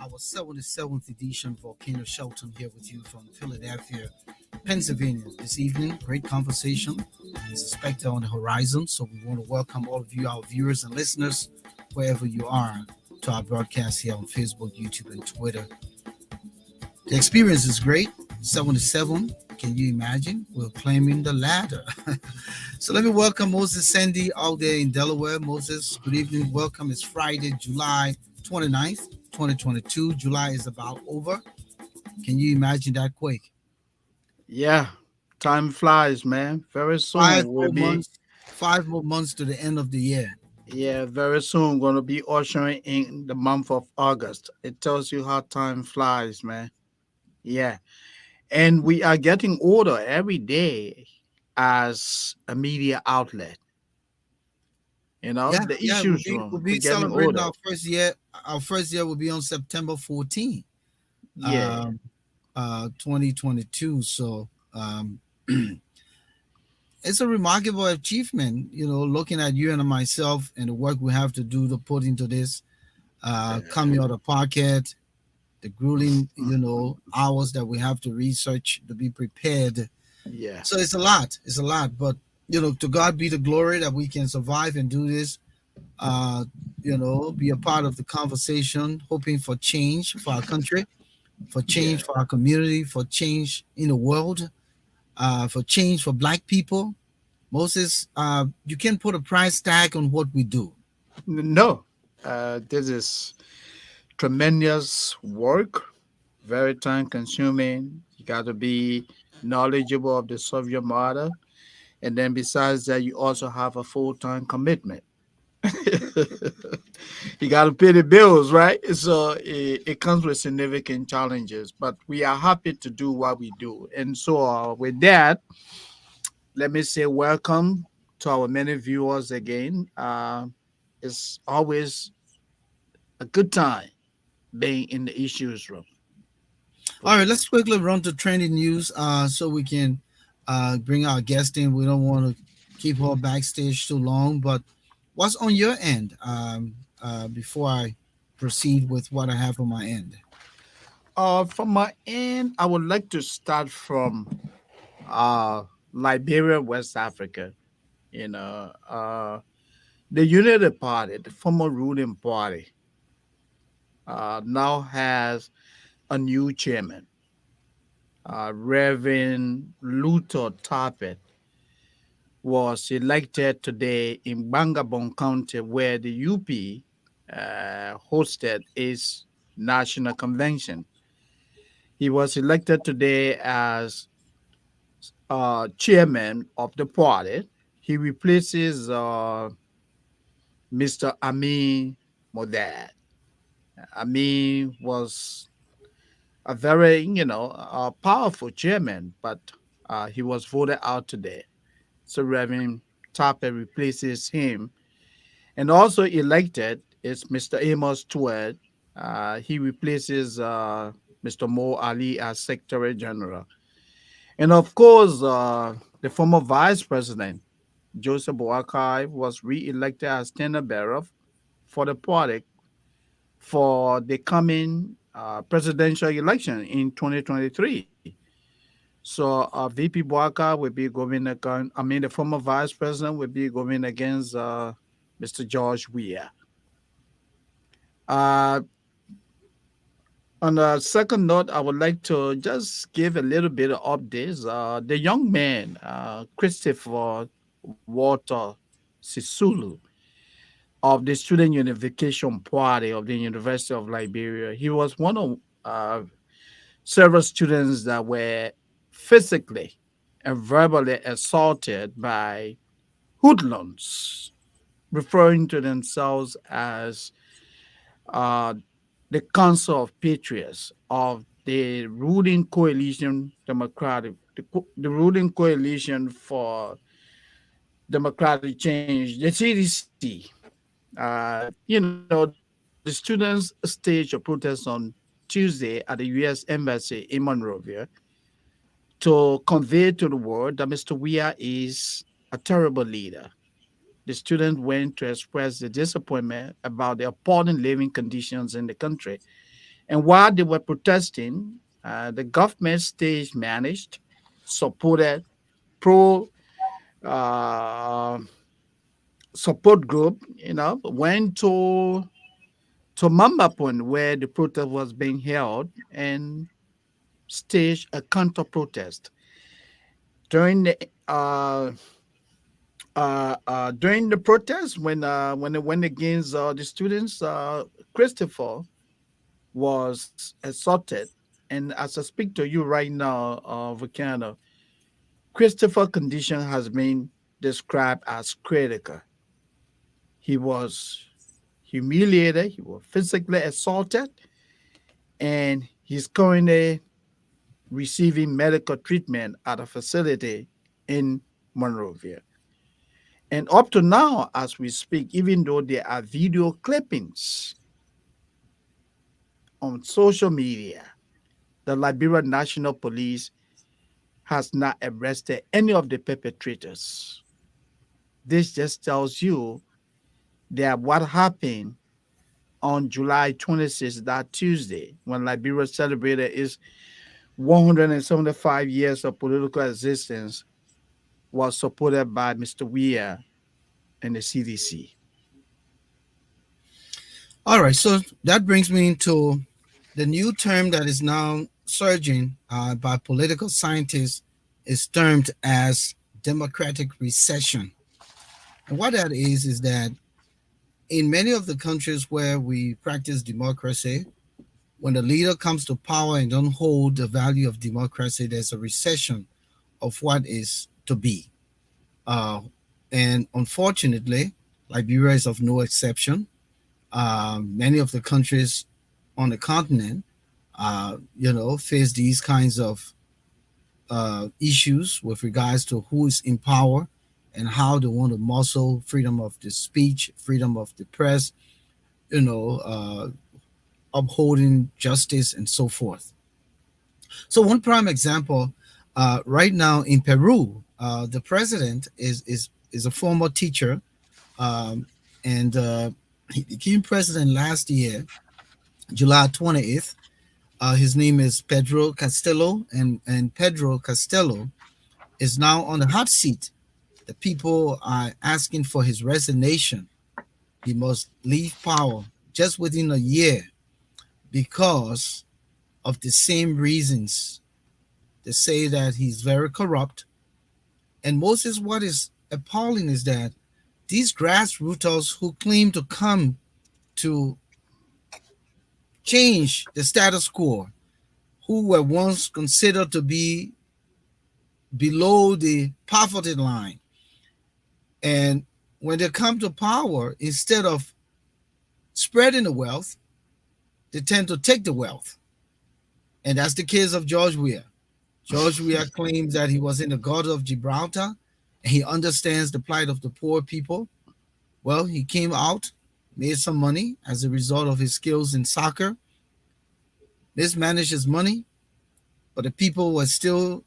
our 77th edition Volcano Shelton here with you from Philadelphia, Pennsylvania this evening. Great conversation is expected on the horizon. So we want to welcome all of you, our viewers and listeners, wherever you are, to our broadcast here on Facebook, YouTube, and Twitter. The experience is great. 77. Can you imagine? We're climbing the ladder. So let me welcome Moses Sandy out there in Delaware. Moses, good evening. Welcome. It's Friday, July 29th, 2022. July is about over. Can you imagine that quick? Yeah, time flies, man. Very Five soon we'll more be, months, 5 more months to the end of the year. yeah, very soon going to be ushering in the month of August. It tells you how time flies, man. Yeah. And we are getting older every day as a media outlet. Yeah, The yeah. We'll issues be we'll room, be we're getting celebrating older. our first year. Our first year will be on September 14th, Yeah, um, 2022. So it's a remarkable achievement, looking at you and myself and the work we have to do to put into this coming out of pocket, the grueling, hours that we have to research to be prepared. yeah, So it's a lot. It's a lot. But, to God be the glory that we can survive and do this, uh, be a part of the conversation, hoping for change for our country, for change yeah. for our community, for change in the world, for change for Black people. Moses, you can put a price tag on what we do. No, this is tremendous work, very time consuming. You got to be knowledgeable of the subject matter. And then besides that, you also have a full time commitment. You got to pay the bills, right? So it comes with significant challenges, but we are happy to do what we do. And so, with that, let me say welcome to our many viewers again. It's always a good time being in the issues room. All right, let's quickly run to trending news so we can bring our guest in. We don't want to keep her backstage too long, but what's on your end before I proceed with what I have on my end? From my end, I would like to start from uh, Liberia, West Africa. You know, uh, the United Party, the former ruling party, now has a new chairman, Reverend Luther Tarpet was elected today in Bangabong County, where the UP hosted its national convention. He was elected today as chairman of the party. He replaces Mr. Amin Modad. Amin was a very, powerful chairman, but he was voted out today. So Reverend Tapper replaces him. And also elected is Mr. Amos Tued. He replaces Mr. Mo Ali as Secretary General. And of course, the former Vice President, Joseph Boakai, was re-elected as tenor bearer for the party for the coming presidential election in 2023. So VP Boakai will be going against, the former Vice President will be going against Mr. George Weah. Uh, on a second note, I would like to just give a little bit of updates. The young man, Christopher Walter Sisulu of the Student Unification Party of the University of Liberia, he was one of uh, several students that were physically and verbally assaulted by hoodlums, referring to themselves as uh, the Council of Patriots of the ruling coalition democratic the ruling coalition for democratic change, the CDC. The students staged a protest on Tuesday at the U.S. Embassy in Monrovia to convey to the world that Mr. Weah is a terrible leader. the students went to express their disappointment about the appalling living conditions in the country. And while they were protesting, the government stage managed, supported pro uh, support group, went to Mamba Point where the protest was being held and staged a counter protest. During the during the protest, when it went against the students, Christopher was assaulted. And as I speak to you right now, Volcano, Christopher's condition has been described as critical. He was humiliated, he was physically assaulted, and he's currently receiving medical treatment at a facility in Monrovia. And up to now, as we speak, even though there are video clippings on social media, the Liberia National Police has not arrested any of the perpetrators. This just tells you that what happened on July 26th, that Tuesday, when Liberia celebrated its 175 years of political existence, was supported by Mr. Weir and the CDC. All right, so that brings me into the new term that is now surging by political scientists is termed as democratic recession. And what that is that in many of the countries where we practice democracy, when the leader comes to power and don't hold the value of democracy, there's a recession of what is to be. Uh, and unfortunately, Liberia is of no exception. Many of the countries on the continent, face these kinds of issues with regards to who is in power and how they want to muscle freedom of the speech, freedom of the press, you know, uh, upholding justice and so forth. So one prime example, right now in Peru, the president is a former teacher, um, and he became president last year, July 20th. His name is Pedro Castillo, and Pedro Castillo is now on the hot seat. The people are asking for his resignation. He must leave power just within a year because of the same reasons. They say that he's very corrupt. And most is what is appalling is that these grassrooters who claim to come to change the status quo, who were once considered to be below the poverty line, and when they come to power, instead of spreading the wealth, they tend to take the wealth. And that's the case of George Weah. George Weah claims that he was in the Gulf of Gibraltar and he understands the plight of the poor people. Well, he came out, made some money as a result of his skills in soccer, mismanaged his money, but the people were still,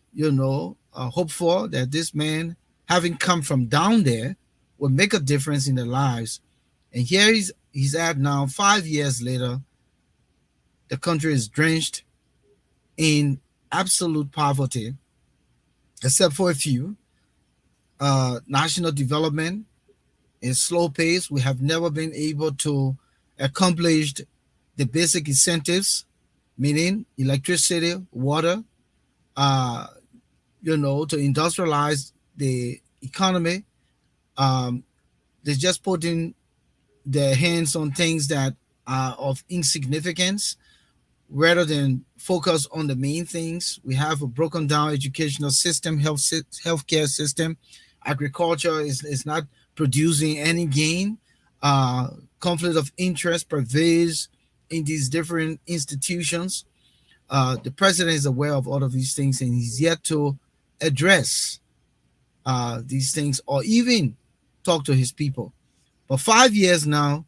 hopeful that this man, having come from down there, would make a difference in their lives. And here he's at now, 5 years later, the country is drenched in absolute poverty, except for a few. National development is slow pace. We have never been able to accomplish the basic incentives, meaning electricity, water, uh, to industrialize the economy. Um, they're just putting their hands on things that are of insignificance rather than focus on the main things. We have a broken down educational system, healthcare system. Agriculture is not producing any gain. Uh, Conflict of interest pervades in these different institutions. The president is aware of all of these things and he's yet to address these things or even talk to his people. For 5 years now,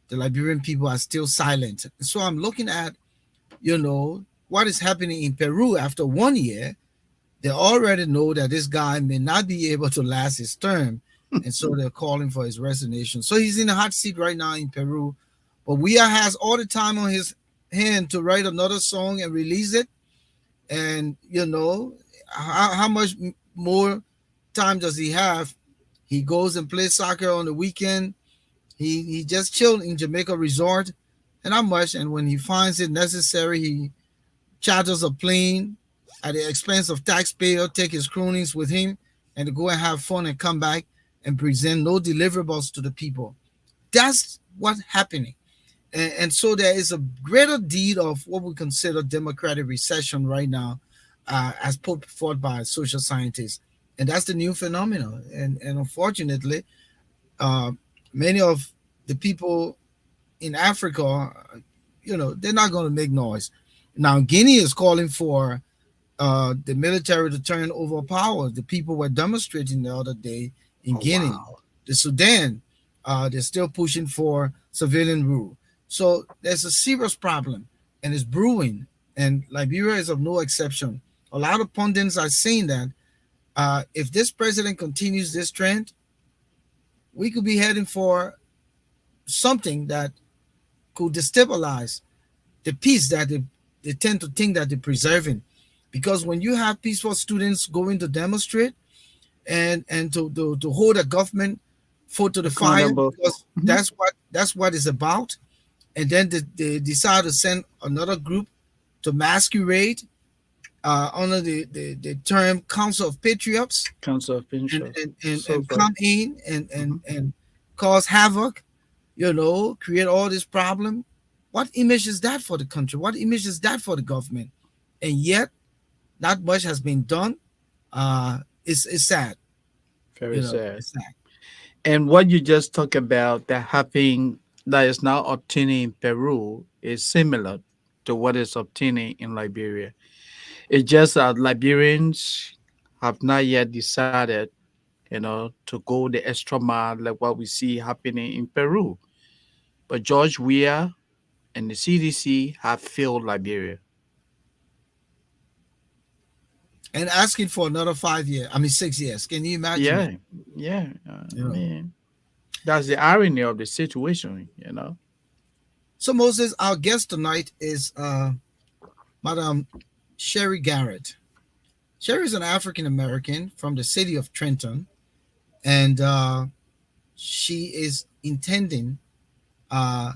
the Liberian people are still silent. So I'm looking at, what is happening in Peru after 1 year. They already know that this guy may not be able to last his term and so they're calling for his resignation. So he's in the hot seat right now in Peru, but Weah has all the time on his hand to write another song and release it. And how much more time does he have? He goes and plays soccer on the weekend. He just chilled in Jamaica Resort, and not much. And when he finds it necessary, he charters a plane at the expense of taxpayer, take his cronies with him, and to go and have fun and come back and present no deliverables to the people. That's what's happening. And so there is a greater deed of what we consider democratic recession right now, as put forth by social scientists. And that's the new phenomenon. And unfortunately, uh, many of the people in Africa, they're not going to make noise. Now, Guinea is calling for the military to turn over power. The people were demonstrating the other day in Oh Guinea. wow. The Sudan, they're still pushing for civilian rule. So there's a serious problem, and it's brewing. And Liberia is of no exception. A lot of pundits are saying that if this president continues this trend, we could be heading for something that could destabilize the peace that they tend to think that they're preserving. Because when you have peaceful students going to demonstrate and to hold a government foot to the fire, Accountable. because Mhm. that's what it's about, and then they decide to send another group to masquerade under the term Council of Patriots, Council of and Interest. and, and, So and sorry. come in Mhm. and cause havoc, create all this problem. What image is that for the country? What image is that for the government? And yet, not much has been done. It's sad. Very sad. It's sad. And what you just talked about that happening that is now obtaining in Peru is similar to what is obtaining in Liberia. It's just that Liberians have not yet decided, to go the extra mile like what we see happening in Peru. But George Weah and the CDC have failed Liberia. And asking for another 5 years. I mean 6 years. Can you imagine Yeah, it? yeah. You I know. mean, that's the irony of the situation. So Moses, our guest tonight is Madam Sherry Garrett. Sherry is an African American from the city of Trenton, and she is intending uh,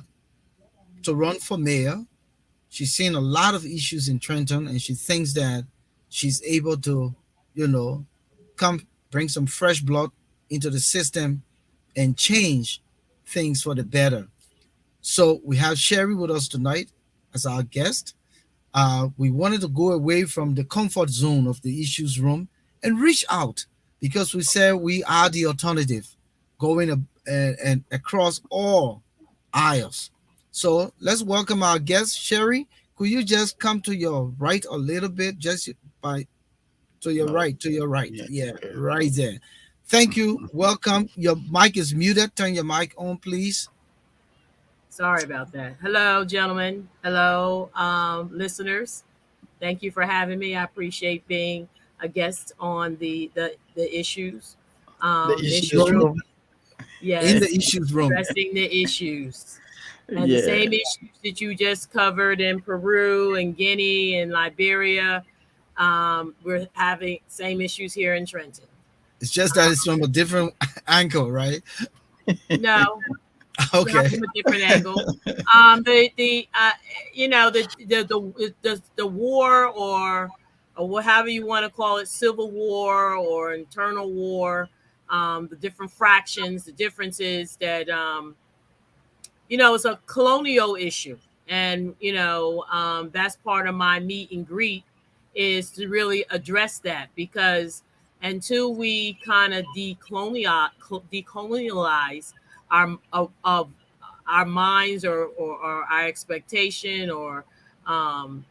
to run for mayor. She's seen a lot of issues in Trenton, and she thinks that she's able to, you know, come bring some fresh blood into the system and change things for the better. So we have Sherry with us tonight as our guest. We wanted to go away from the comfort zone of the issues room and reach out because we said we are the alternative, going and across all aisles. So let's welcome our guest, Sherry. Could you just come to your right a little bit, just by No. to your right, Yeah. yeah, Okay. right there. Thank you. Welcome. Your mic is muted. Turn your mic on, please. Sorry about that. Hello, gentlemen. Hello, listeners. Thank you for having me. I appreciate being a guest on the issues. The This issues Room room, room. in the yes, issues room. addressing the issues and the Yeah. same issues that you just covered in Peru and Guinea and Liberia. We're having same issues here in Trenton. It's just that it's from a different angle, right? No, it's not Okay. from a different angle. The you know the war or whatever you want to call it, civil war or internal war, the different fractions, the differences that it's a colonial issue, and that's part of my meet and greet is to really address that because until we kind of decolonialize of our minds or our expectation or um,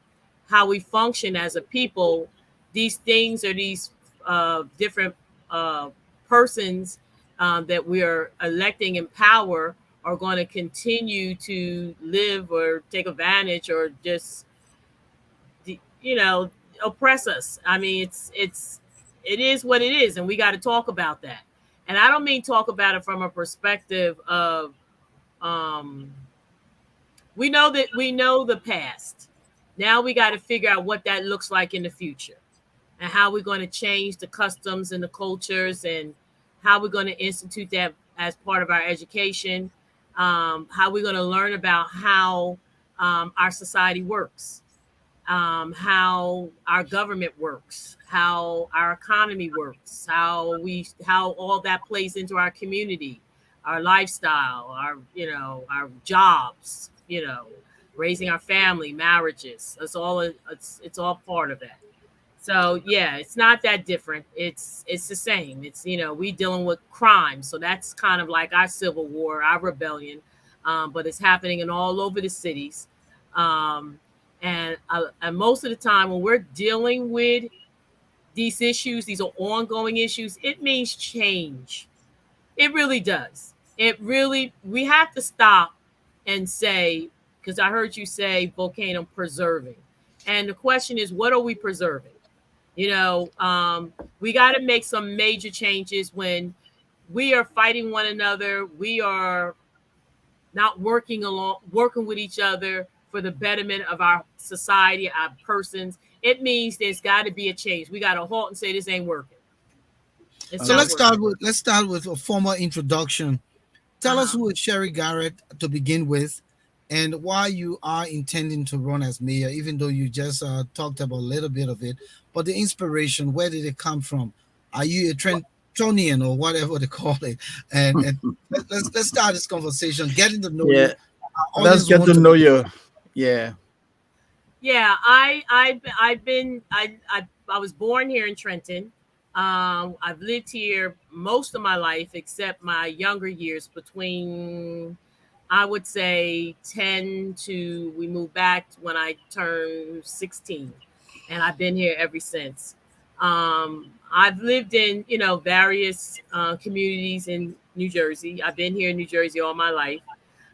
how we function as a people, these things or these different uh, persons that we are electing in power are going to continue to live or take advantage or just you know oppress us. I mean, it is what it is, and we got to talk about that. And I don't mean talk about it from a perspective of um, we know the past. Now we got to figure out what that looks like in the future and how we're going to change the customs and the cultures and how we're going to institute that as part of our education, how we're going to learn about how our society works, how our government works, how our economy works, how all that plays into our community, our lifestyle, our our jobs, raising our family, marriages. It's all part of that. So yeah, it's not that different. It's the same. It's we dealing with crime, so that's kind of like our civil war, our rebellion, but it's happening in all over the cities, um, and most of the time when we're dealing with these issues, these are ongoing issues. It means change. It really does. It really we have to stop and say, because I heard you say volcano preserving, and the question is, what are we preserving? We got to make some major changes when we are fighting one another. We are not working with each other for the betterment of our society, our persons. It means there's got to be a change. We got to halt and say this ain't working. It's So not working. let's start with a formal introduction. Uh Tell us huh. who is Sherry Garrett to begin with, and why you are intending to run as mayor, even though you just talked about a little bit of it. But the inspiration, where did it come from? Are you a Trentonian or whatever they call it? And let's start this conversation, getting to know you. Yeah, Our let's audience get want to to know know. you. Yeah. Yeah, I've been I was born here in Trenton. I've lived here most of my life, except my younger years, between I would say 10 to we moved back when I turned 16, and I've been here ever since. I've lived in various communities in New Jersey. I've been here in New Jersey all my life.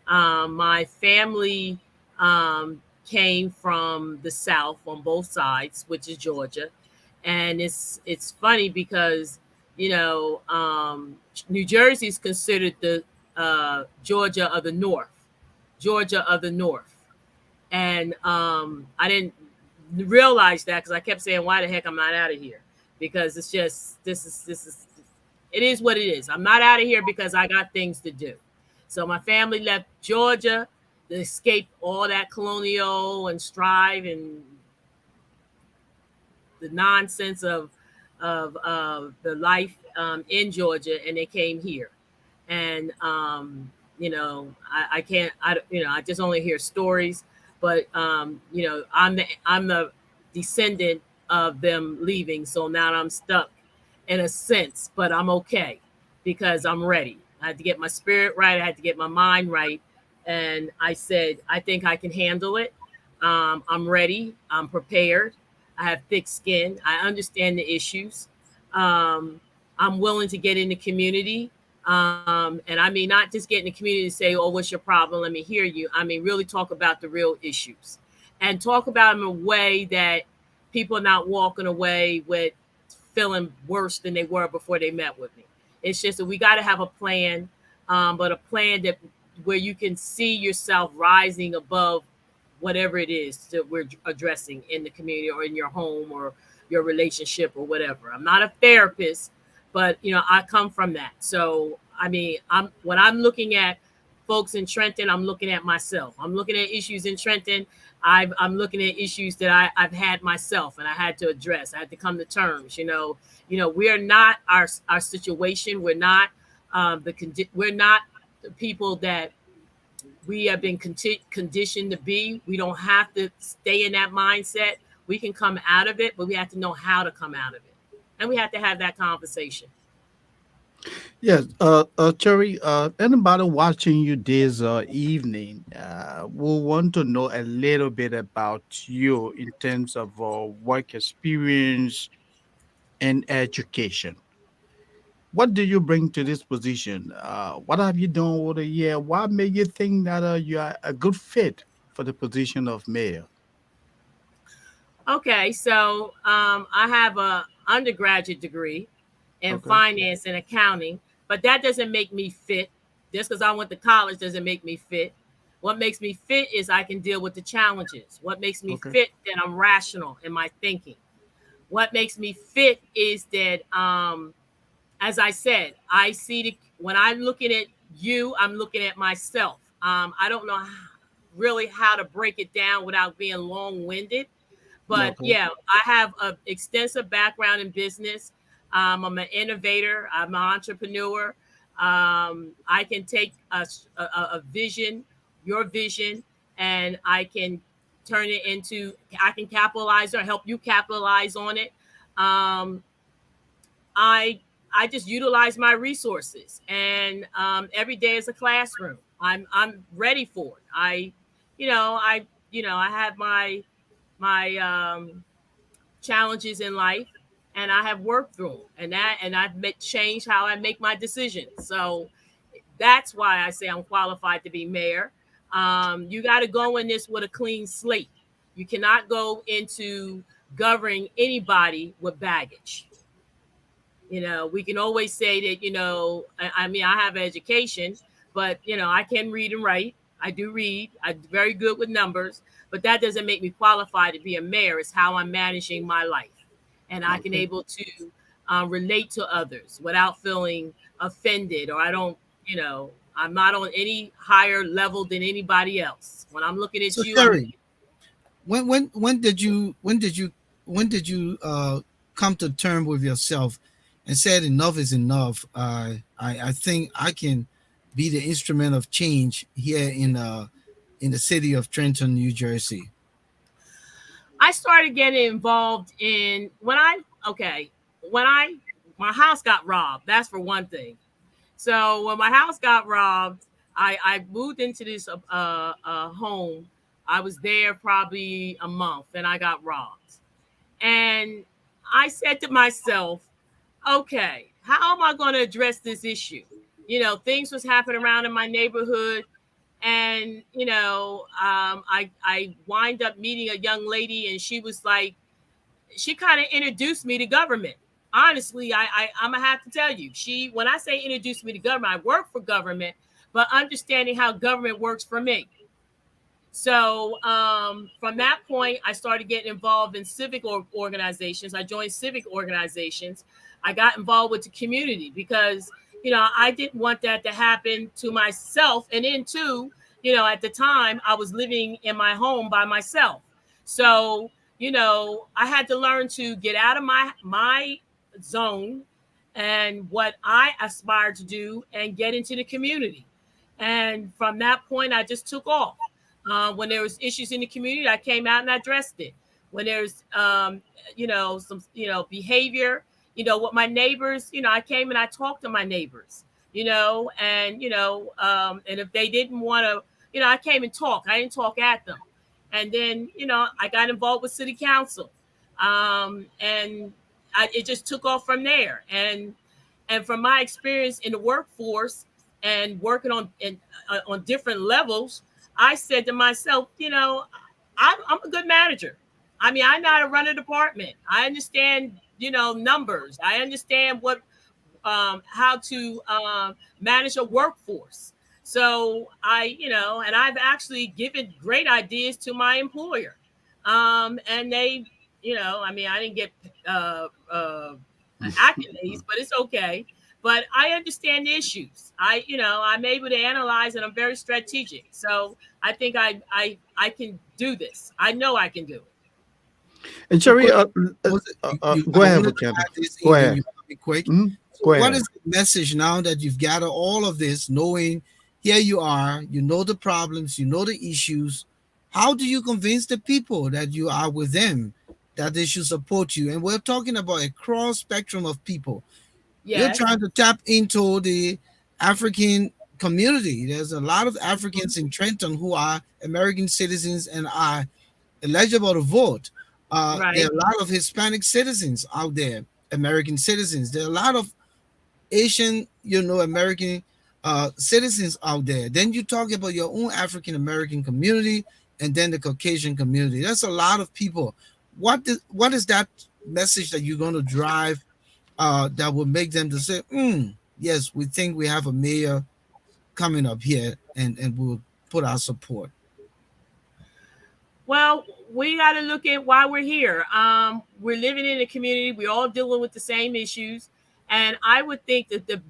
My family came from the South on both sides, which is Georgia, and it's funny because New Jersey is considered the Georgia of the North, Georgia of the North, and I didn't realize that because I kept saying, "Why the heck I'm not out of here?" Because it's just this is it is what it is. I'm not out of here because I got things to do. So my family left Georgia to escape all that colonial and strive and the nonsense of the life in Georgia, and they came here. And I can't I just only hear stories, but I'm the descendant of them leaving, so now I'm stuck in a sense, but I'm okay because I'm ready. I had to get my spirit right. I had to get my mind right, and I said I think I can handle it. I'm ready. I'm prepared. I have thick skin. I understand the issues. Um, I'm willing to get in the community. And I mean, not just get in the community to say, oh, what's your problem? Let me hear you. I mean, really talk about the real issues and talk about them in a way that people are not walking away with feeling worse than they were before they met with me. It's just that we got to have a plan, but a plan that where you can see yourself rising above whatever it is that we're addressing in the community or in your home or your relationship or whatever. I'm not a therapist, but I come from that. So I mean, I'm looking at folks in Trenton, I'm looking at myself. I'm looking at issues in Trenton. I'm looking at issues that I've had myself and I had to address. I had to come to terms. We are not our situation. We're not we're not the people that we have been conditioned to be. We don't have to stay in that mindset. We can come out of it, but we have to know how to come out of it. And we have to have that conversation. Yes, Cherry, anybody watching you this evening will want to know a little bit about you in terms of work experience and education. What do you bring to this position? What have you done over the year? What made you think that you are a good fit for the position of mayor? Okay, so I have a undergraduate degree in Okay. finance and accounting, but that doesn't make me fit. Just because I went to college doesn't make me fit. What makes me fit is I can deal with the challenges. What makes me Okay. fit that I'm rational in my thinking. What makes me fit is that, as I said, I see when I'm looking at you, I'm looking at myself. I don't know really how to break it down without being long winded. But Okay. yeah, I have an extensive background in business. I'm an innovator. I'm an entrepreneur. I can take a vision, your vision, and I can turn it into. I can capitalize or help you capitalize on it. Um, I I just utilize my resources, and every day is a classroom. I'm ready for it. I have my challenges in life, and I have worked through them, and I've changed how I make my decisions. So that's why I say I'm qualified to be mayor. You got to go in this with a clean slate. You cannot go into governing anybody with baggage. We can always say that, I mean, I have education, but, I can read and write. I do read. I'm very good with numbers, but that doesn't make me qualified to be a mayor. It's how I'm managing my life. And I can Okay. able to relate to others without feeling offended, or I'm not on any higher level than anybody else. When I'm looking at So you, I'm Sherry, when did you come to term with yourself and said enough is enough? I think I can be the instrument of change here in the city of Trenton, New Jersey. I started getting involved in when I my house got robbed. That's for one thing. So when my house got robbed, I moved into this home. I was there probably a month, and I got robbed. And I said to myself, okay, how am I going to address this issue? Things was happening around in my neighborhood, and I wind up meeting a young lady, and she was like, she kind of introduced me to government. Honestly, I'm gonna have to tell you, when I say introduced me to government, I work for government, but understanding how government works for me. So from that point, I started getting involved in civic organizations. I joined civic organizations. I got involved with the community because, I didn't want that to happen to myself. And then, too, at the time, I was living in my home by myself. So, I had to learn to get out of my zone and what I aspired to do and get into the community. And from that point, I just took off. When there was issues in the community, I came out and addressed it. When there's, some, behavior, with my neighbors, I came and I talked to my neighbors, and if they didn't want to, I came and talked. I didn't talk at them. And then, I got involved with city council, and it just took off from there. And from my experience in the workforce and working on different levels, I said to myself, I'm a good manager. I mean, I know how to run a department. I understand, numbers. I understand how to manage a workforce. So and I've actually given great ideas to my employer. And they, I mean, I didn't get accolades, but it's okay. But I understand the issues. I'm able to analyze, and I'm very strategic. So I think I can do this. I know I can do it. And So Sherry, go I ahead, wanted to Volcano. add this Go in, and ahead. you have to be quick. Mhm. So Go what ahead. is the message now that you've gathered all of this, knowing here you are, you know the problems, you know the issues? How do you convince the people that you are with them, that they should support you? And we're talking about a cross spectrum of people. You're Yes. trying to tap into the African community. There's a lot of Africans in Trenton who are American citizens and are eligible to vote. There are Right. a lot of Hispanic citizens out there, American citizens. There are a lot of Asian, American citizens out there. Then you talk about your own African American community, and then the Caucasian community. That's a lot of people. What is that message that you're going to drive that will make them to say, yes, we think we have a mayor coming up here, and we'll put our support. Well, we got to look at why we're here. We're living in a community. We're all dealing with the same issues, and I would think that the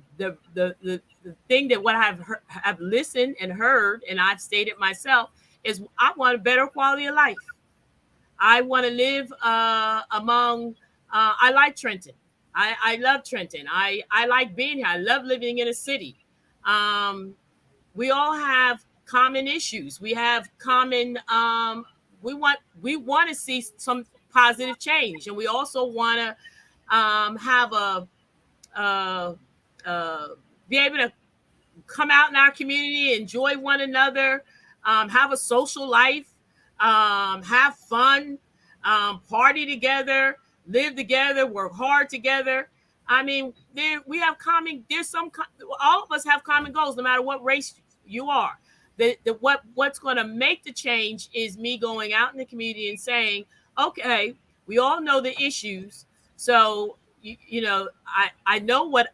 thing that what I've listened and heard, and I've stated myself, is I want a better quality of life. I want to live among. I like Trenton. I love Trenton. I like being here. I love living in a city. Um, we all have common issues. We have common. We want to see some positive change, and we also want to have uh, uh, be able to come out in our community, enjoy one another, have a social life, have fun, party together, live together, work hard together. I mean, we have common. There's all of us have common goals, no matter what race you are. What's going to make the change is me going out in the community and saying, okay, we all know the issues, so I know what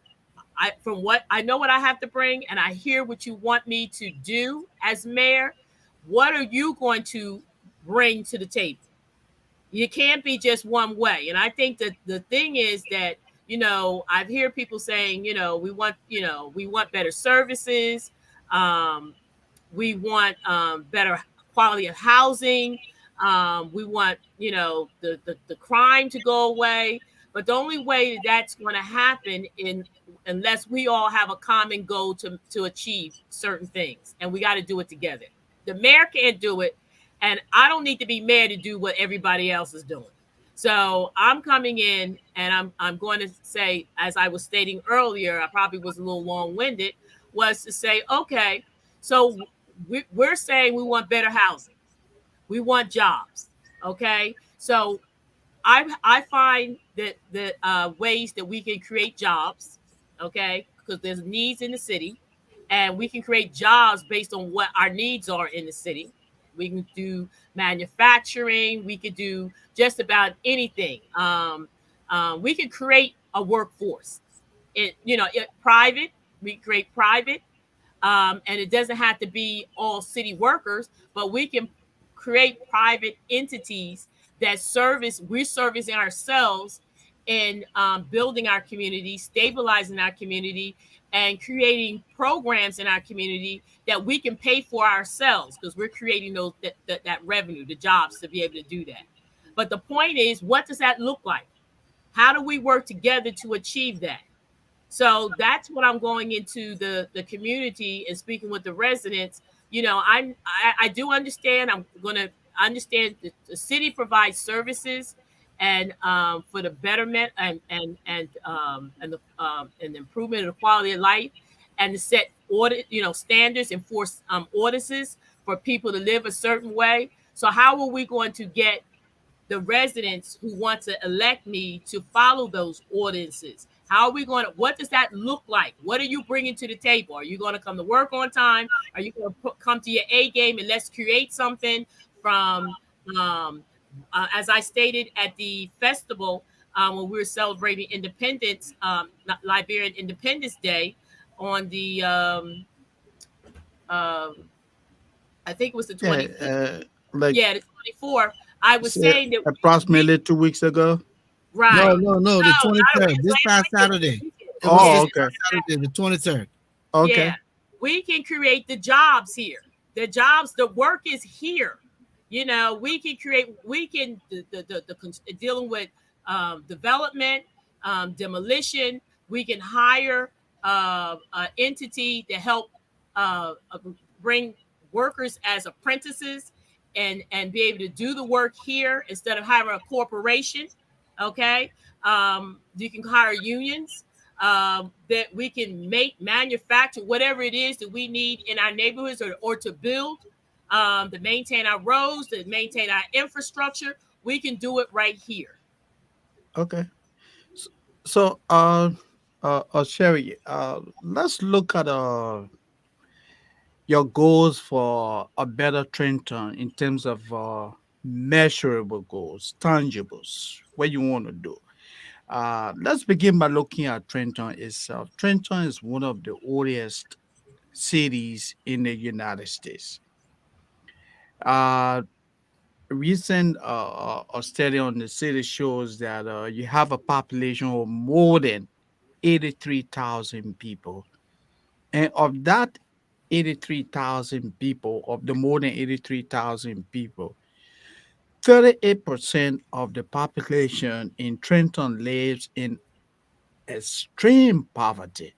I know what I have to bring, and I hear what you want me to do as mayor. What are you going to bring to the table? You can't be just one way. And I think that the thing is that, I've heard people saying, we want better services. Um, we want better quality of housing. We want, the crime to go away. But the only way that's going to happen unless we all have a common goal to achieve certain things, and we got to do it together. The mayor can't do it, and I don't need to be mayor to do what everybody else is doing. So I'm coming in, and I'm going to say, as I was stating earlier, I probably was a little long winded, was to say, okay, so we're saying we want better housing, we want jobs, okay. So I find that the ways that we can create jobs, okay, because there's needs in the city, and we can create jobs based on what our needs are in the city. We can do manufacturing. We could do just about anything. We could create a workforce. Private. We create private, and it doesn't have to be all city workers, but we can create private entities that we're servicing ourselves in building our community, stabilizing our community, and creating programs in our community that we can pay for ourselves, because we're creating that revenue, the jobs to be able to do that. But the point is, what does that look like? How do we work together to achieve that? So that's what I'm going into the community and speaking with the residents. I do understand. I'm going to understand the city provides services, and for the betterment and the improvement of the quality of life, and to set standards, enforce ordinances for people to live a certain way. So how are we going to get the residents who want to elect me to follow those ordinances? How are we going to, what does that look like? What are you bringing to the table? Are you going to come to work on time? Are you going to come to your A game, and let's create something from, um, as I stated at the festival, when we were celebrating Independence, Liberian Independence Day on the, uh, I think it was the Yeah, 25th. like Yeah, the 24th. I was say saying that we approximately 2 weeks ago. No, right. no, no. No, The not 23rd. it's This last past weekend. Saturday. It was Oh, Yeah, this this okay, past was Saturday, the 23rd. yeah. okay. We can create the jobs here. The jobs, the work is here. We can create. We can dealing with development, demolition. We can hire an entity to help bring workers as apprentices, and be able to do the work here instead of having a corporation. Okay, you can hire unions, that we can manufacture whatever it is that we need in our neighborhoods, or to build, to maintain our roads, to maintain our infrastructure. We can do it right here. Okay. So, so Sherry, let's look at your goals for a better Trenton in terms of measurable goals, tangibles, what you want to do. Let's begin by looking at Trenton itself. Trenton is one of the oldest cities in the United States. Uh, Recent a study on the city shows that you have a population of more than 83,000 people. And of that 83,000 people, of the more than 83,000 people, 38% of the population in Trenton lives in extreme poverty.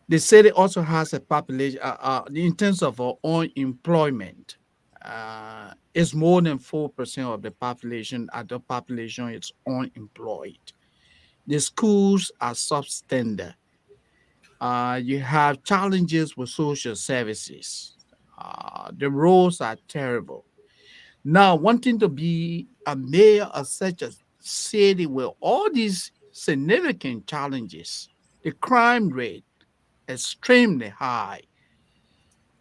The city also has a population, in terms of unemployment, it's more than 4% of the population. Adult population is unemployed. The schools are substandard. You have challenges with social services. The roads are terrible. Now, wanting to be a mayor of such a city with all these significant challenges, the crime rate extremely high.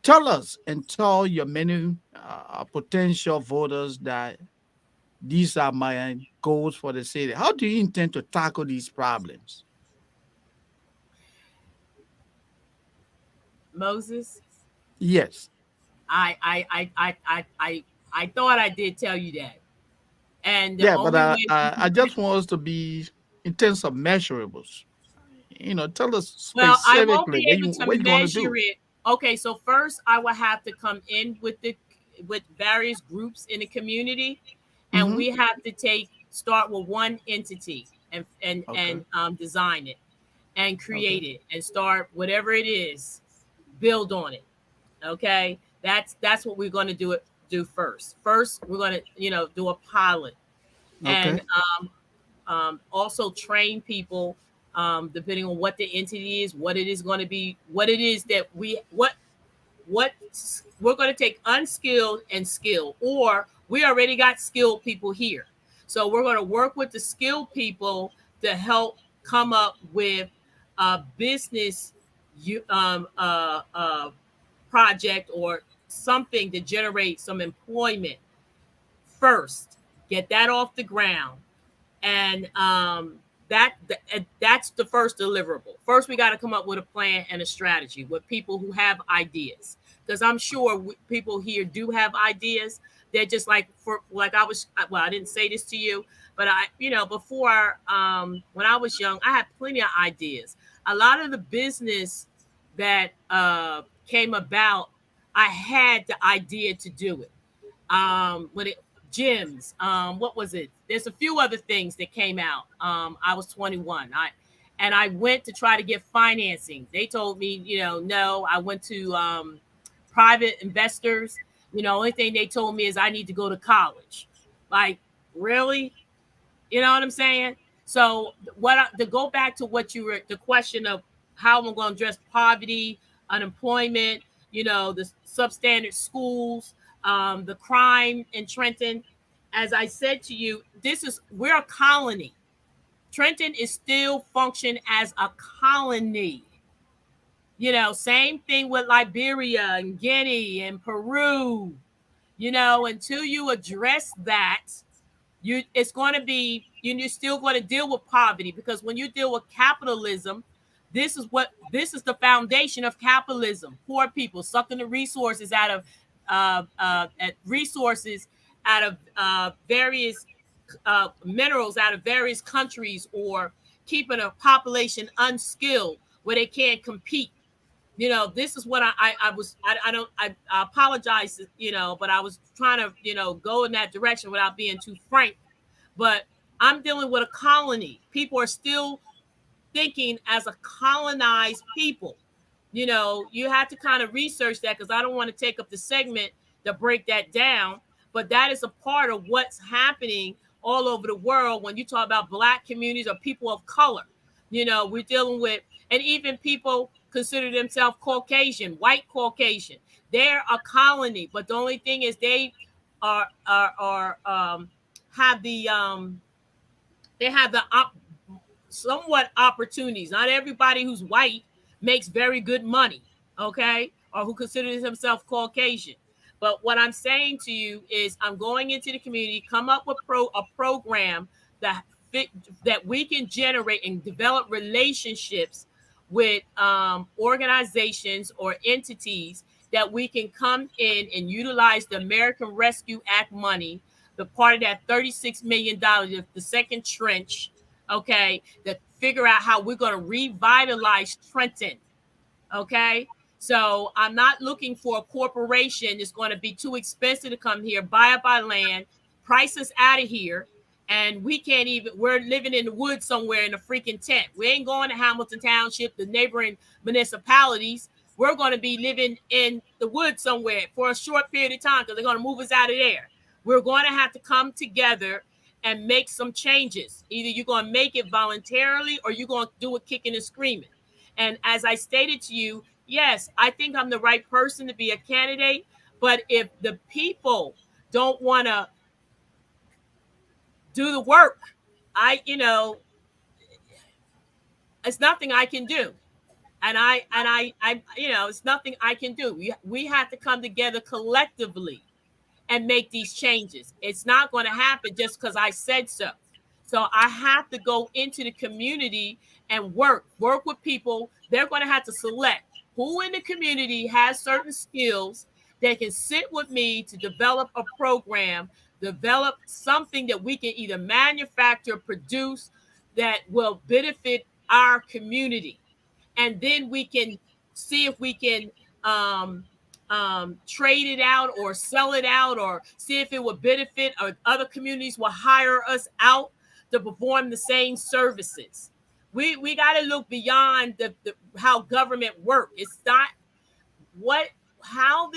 Tell us and tell your many potential voters that these are my goals for the city. How do you intend to tackle these problems? Moses, Yes. I I I I I I I thought I did tell you that. And the Yeah, but only way we I can just want us to be in terms of measurables. Tell us well, I won't specifically be able to what you want to measure do. it. Okay, so first I will have to come in with the with various groups in the community, and Mm-hmm. we have to take start with one entity and Okay. design it and Okay. create it and start whatever it is, build on it. Okay, that's what we're going to do first. First, we're going to do a pilot Okay. and also train people depending on what the entity is, what it is going to be, what it is that what we're going to take unskilled and skilled, or we already got skilled people here. So we're going to work with the skilled people to help come up with a business you project or something to generate some employment first. Get that off the ground and that's the first deliverable. First, we got to come up with a plan and a strategy with people who have ideas, because I'm sure people here do have ideas. They're just like I was. Well, I didn't say this to you, but before when I was young, I had plenty of ideas. A lot of the business that came about, I had the idea to do it. When it gyms, what was it? There's a few other things that came out. I was 21. I went to try to get financing. They told me, no. I went to private investors. Only thing they told me is I need to go to college. Like, really? You know what I'm saying? So to go back to what you were the question of how I'm going to address poverty, unemployment, the substandard schools, the crime in Trenton. As I said to you, we're a colony. Trenton is still function as a colony. Same thing with Liberia and Guinea and Peru. Until you address that, it's going to be you're still going to deal with poverty, because when you deal with capitalism, this is the foundation of capitalism. Poor people sucking the resources out of various minerals out of various countries, or keeping a population unskilled where they can't compete. This is what I was I don't I apologize, but I was trying to go in that direction without being too frank. But I'm dealing with a colony. People are still thinking as a colonized people. You have to kind of research that, because I don't want to take up the segment to break that down. But that is a part of what's happening all over the world when you talk about Black communities or people of color. We're dealing with, and even people consider themselves Caucasian, white Caucasian. They're a colony, but the only thing is are have the they have the somewhat opportunities. Not everybody who's white makes very good money, okay, or who considers himself Caucasian. But what I'm saying to you is, I'm going into the community, come up with a program that that we can generate and develop relationships with organizations or entities that we can come in and utilize the American Rescue Act money, the part of that $36 million, the second trench, okay, to figure out how we're going to revitalize Trenton. Okay. So I'm not looking for a corporation. It's going to be too expensive to come here, buy up our land, price us out of here. And we can't even, we're living in the woods somewhere in a freaking tent. We ain't going to Hamilton Township, the neighboring municipalities. We're going to be living in the woods somewhere for a short period of time because they're going to move us out of there. We're going to have to come together and make some changes. Either you're going to make it voluntarily or you're going to do it kicking and screaming. And as I stated to you, yes, I think I'm the right person to be a candidate. But if the people don't want to do the work, it's nothing I can do. It's nothing I can do. We have to come together collectively and make these changes. It's not going to happen just because I said so. So I have to go into the community and work with people. They're going to have to select who in the community has certain skills that can sit with me to develop a program, develop something that we can either manufacture, produce that will benefit our community. And then we can see if we can trade it out or sell it out or see if it will benefit or other communities will hire us out to perform the same services. We got to look beyond the how government work. It's not what how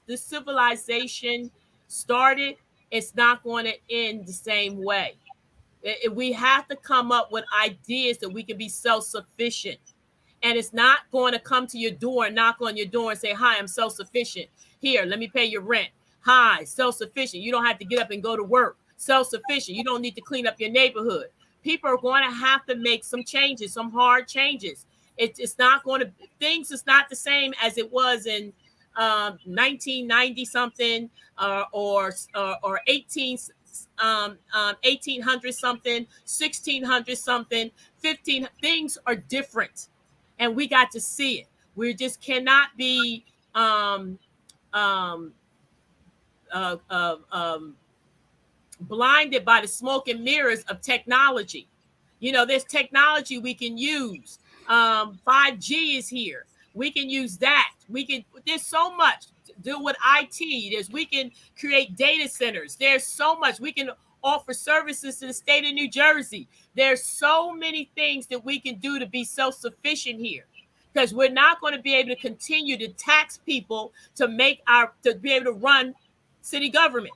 the civilization started. It's not going to end the same way. We have to come up with ideas that we can be self-sufficient. And it's not going to come to your door and knock on your door and say, hi, I'm self-sufficient. Here, let me pay your rent. Hi, self-sufficient. You don't have to get up and go to work. Self-sufficient. You don't need to clean up your neighborhood. People are going to have to make some changes, some hard changes. It's not going to, things is not the same as it was in 1990 something or 1800 something, 1600 something, 15. Things are different, and we got to see it. We just cannot be um, um, uh, uh, um, blinded by the smoke and mirrors of technology. There's technology we can use. 5G is here. We can use that. There's so much to do with IT. We can create data centers. There's so much. We can offer services to the state of New Jersey. There's so many things that we can do to be self-sufficient here. Because we're not going to be able to continue to tax people to be able to run city government.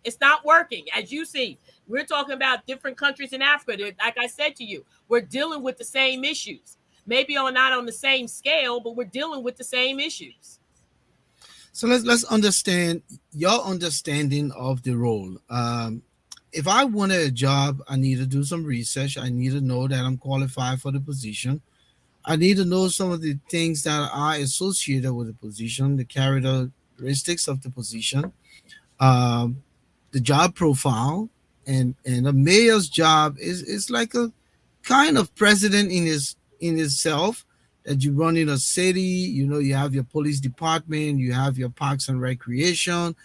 It's not working. As you see, we're talking about different countries in Africa. Like I said to you, we're dealing with the same issues. Maybe not on the same scale, but we're dealing with the same issues. So let's understand your understanding of the role. If I wanted a job, I need to do some research. I need to know that I'm qualified for the position. I need to know some of the things that are associated with the position, the characteristics of the position, um, the job profile, and a mayor's job is like a kind of president in itself, that you run in a city. You have your police department, you have your parks and recreation,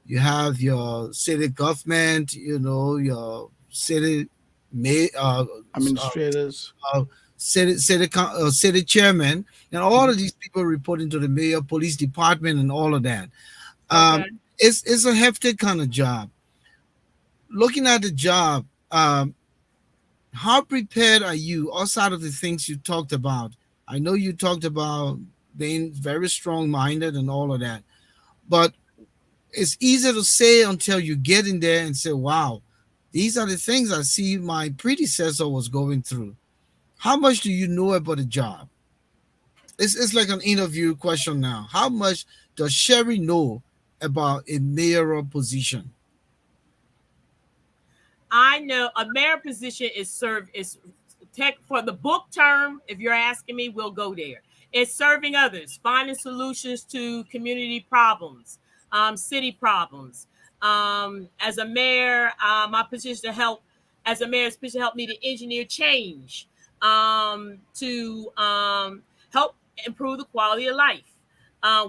you have your city government, your city may Administrators. city chairman, and all of these people reporting to the mayor, police department, and all of that. Okay. It's a hefty kind of job. Looking at the job, how prepared are you outside of the things you talked about? I know you talked about being very strong-minded and all of that, but it's easy to say until you get in there and say, wow, these are the things I see my predecessor was going through. How much do you know about the job? It's like an interview question now. How much does Sherry know about a mayoral position? I know a mayor position is tech for the book term. If you're asking me, we'll go there. It's serving others, finding solutions to community problems, city problems. As a mayor, my position to help as a mayor, especially help me to engineer change, to help improve the quality of life.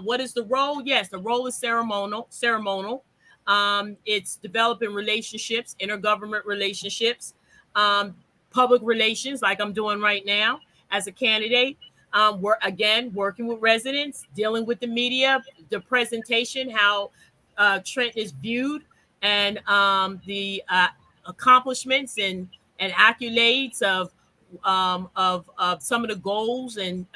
What is the role? Yes, the role is ceremonial. Ceremonial. It's developing relationships, intergovernment relationships, um, public relations, like I'm doing right now as a candidate. We're again working with residents, dealing with the media, the presentation, how Trenton is viewed, and the accomplishments and accolades of some of the goals and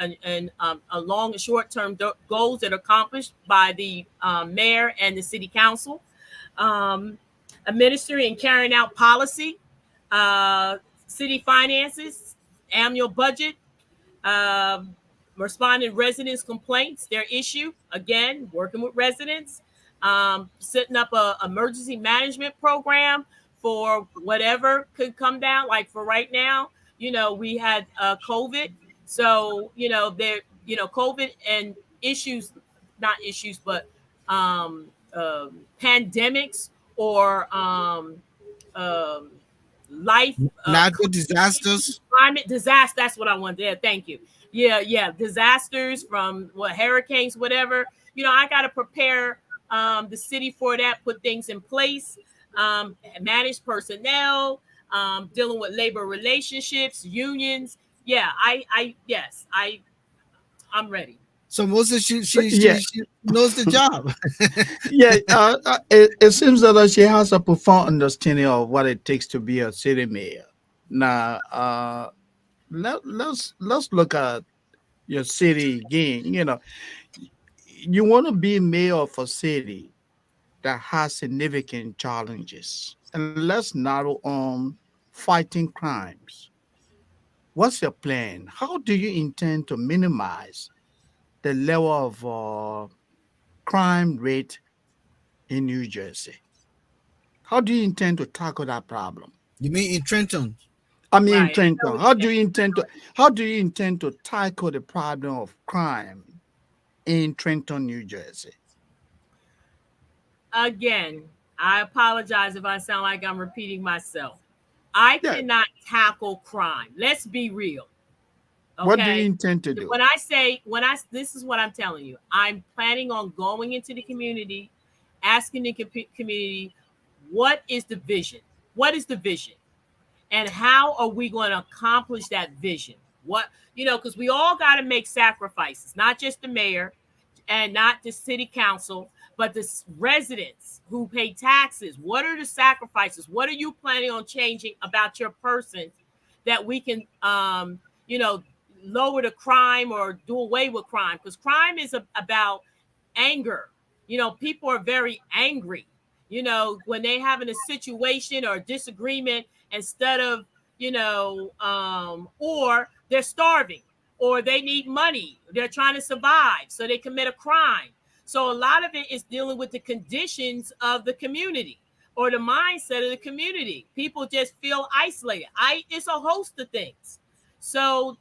long and short term goals that are accomplished by the mayor and the city council, um, administering and carrying out policy, uh, city finances, annual budget, um, responding to residents' complaints, their issue. Again, working with residents, setting up a emergency management program for whatever could come down. Like for right now, we had COVID, so there, COVID and issues, not issues, but pandemics or um, life Natural disasters. climate disaster. That's what I wanted. Yeah, thank you. Yeah, yeah, disasters from what hurricanes, whatever. I got to prepare the city for that. Put things in place. Manage personnel. Dealing with labor relationships, unions. Yeah, yes, I'm ready. So Moses, she So, she yeah, she, she knows the job. yeah. It seems that she has a profound understanding of what it takes to be a city mayor. Now, let's look at your city again. You want to be mayor of a city that has significant challenges, and let's narrow on fighting crimes. What's your plan? How do you intend to minimize the level of crime rate in New Jersey? How do you intend to tackle that problem? You mean in Trenton? I mean, Right. I know Trenton, what you're saying. how do you intend to tackle the problem of crime in Trenton, New Jersey? Again, I apologize if I sound like I'm repeating myself. I Yeah. cannot tackle crime. Let's be real. What do you Okay. intend to do? This is what I'm telling you. I'm planning on going into the community, asking the community, what is the vision? What is the vision? And how are we going to accomplish that vision? Because we all got to make sacrifices, not just the mayor and not the city council, but the residents who pay taxes. What are the sacrifices? What are you planning on changing about your person that we can, you know, lower the crime or do away with crime? Because crime is about anger. People are very angry. When they having a situation or a disagreement, instead of, or they're starving or they need money, they're trying to survive, so they commit a crime. So a lot of it is dealing with the conditions of the community or the mindset of the community. People just feel isolated. It's a host of things. So,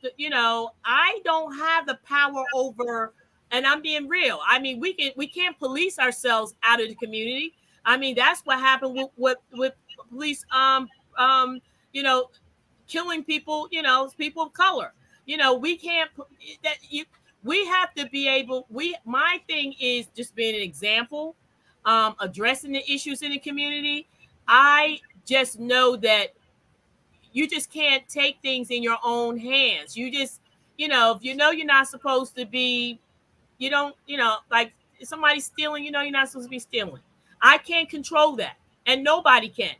I don't have the power over, and I'm being real. I mean, we can't police ourselves out of the community. I mean, that's what happened with police um you know killing people, people of color. We can't that you we have to be able, my thing is just being an example, addressing the issues in the community. I just know that you just can't take things in your own hands. You just, if you're not supposed to be, you don't, like if somebody's stealing, you're not supposed to be stealing. I can't control that, and nobody can.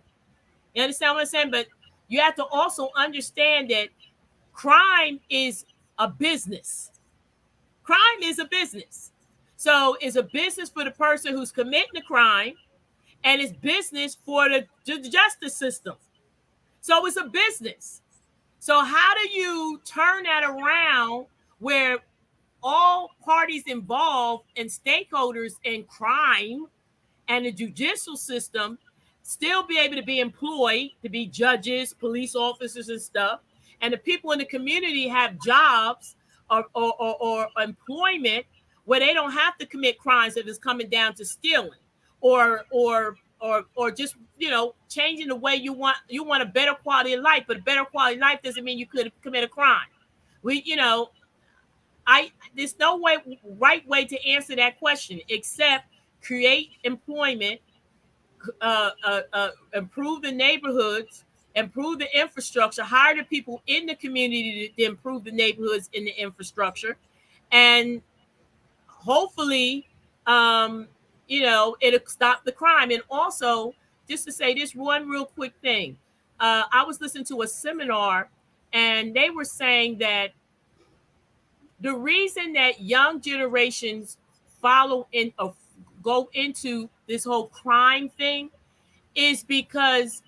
You understand what I'm saying? But you have to also understand that crime is a business. Crime is a business. So it's a business for the person who's committing the crime, and it's business for the justice system. So it's a business. So how do you turn that around where all parties involved and stakeholders in crime and the judicial system still be able to be employed to be judges, police officers, and stuff, and the people in the community have jobs or employment where they don't have to commit crimes if it's coming down to stealing or or just changing the way you want a better quality of life, but a better quality of life doesn't mean you could commit a crime. We I There's no right way to answer that question except create employment, improve the neighborhoods, improve the infrastructure, hire the people in the community to improve the neighborhoods in the infrastructure, and hopefully, um, it'll stop the crime. And also, just to say this one real quick thing, I was listening to a seminar, and they were saying that the reason that young generations follow in go into this whole crime thing is because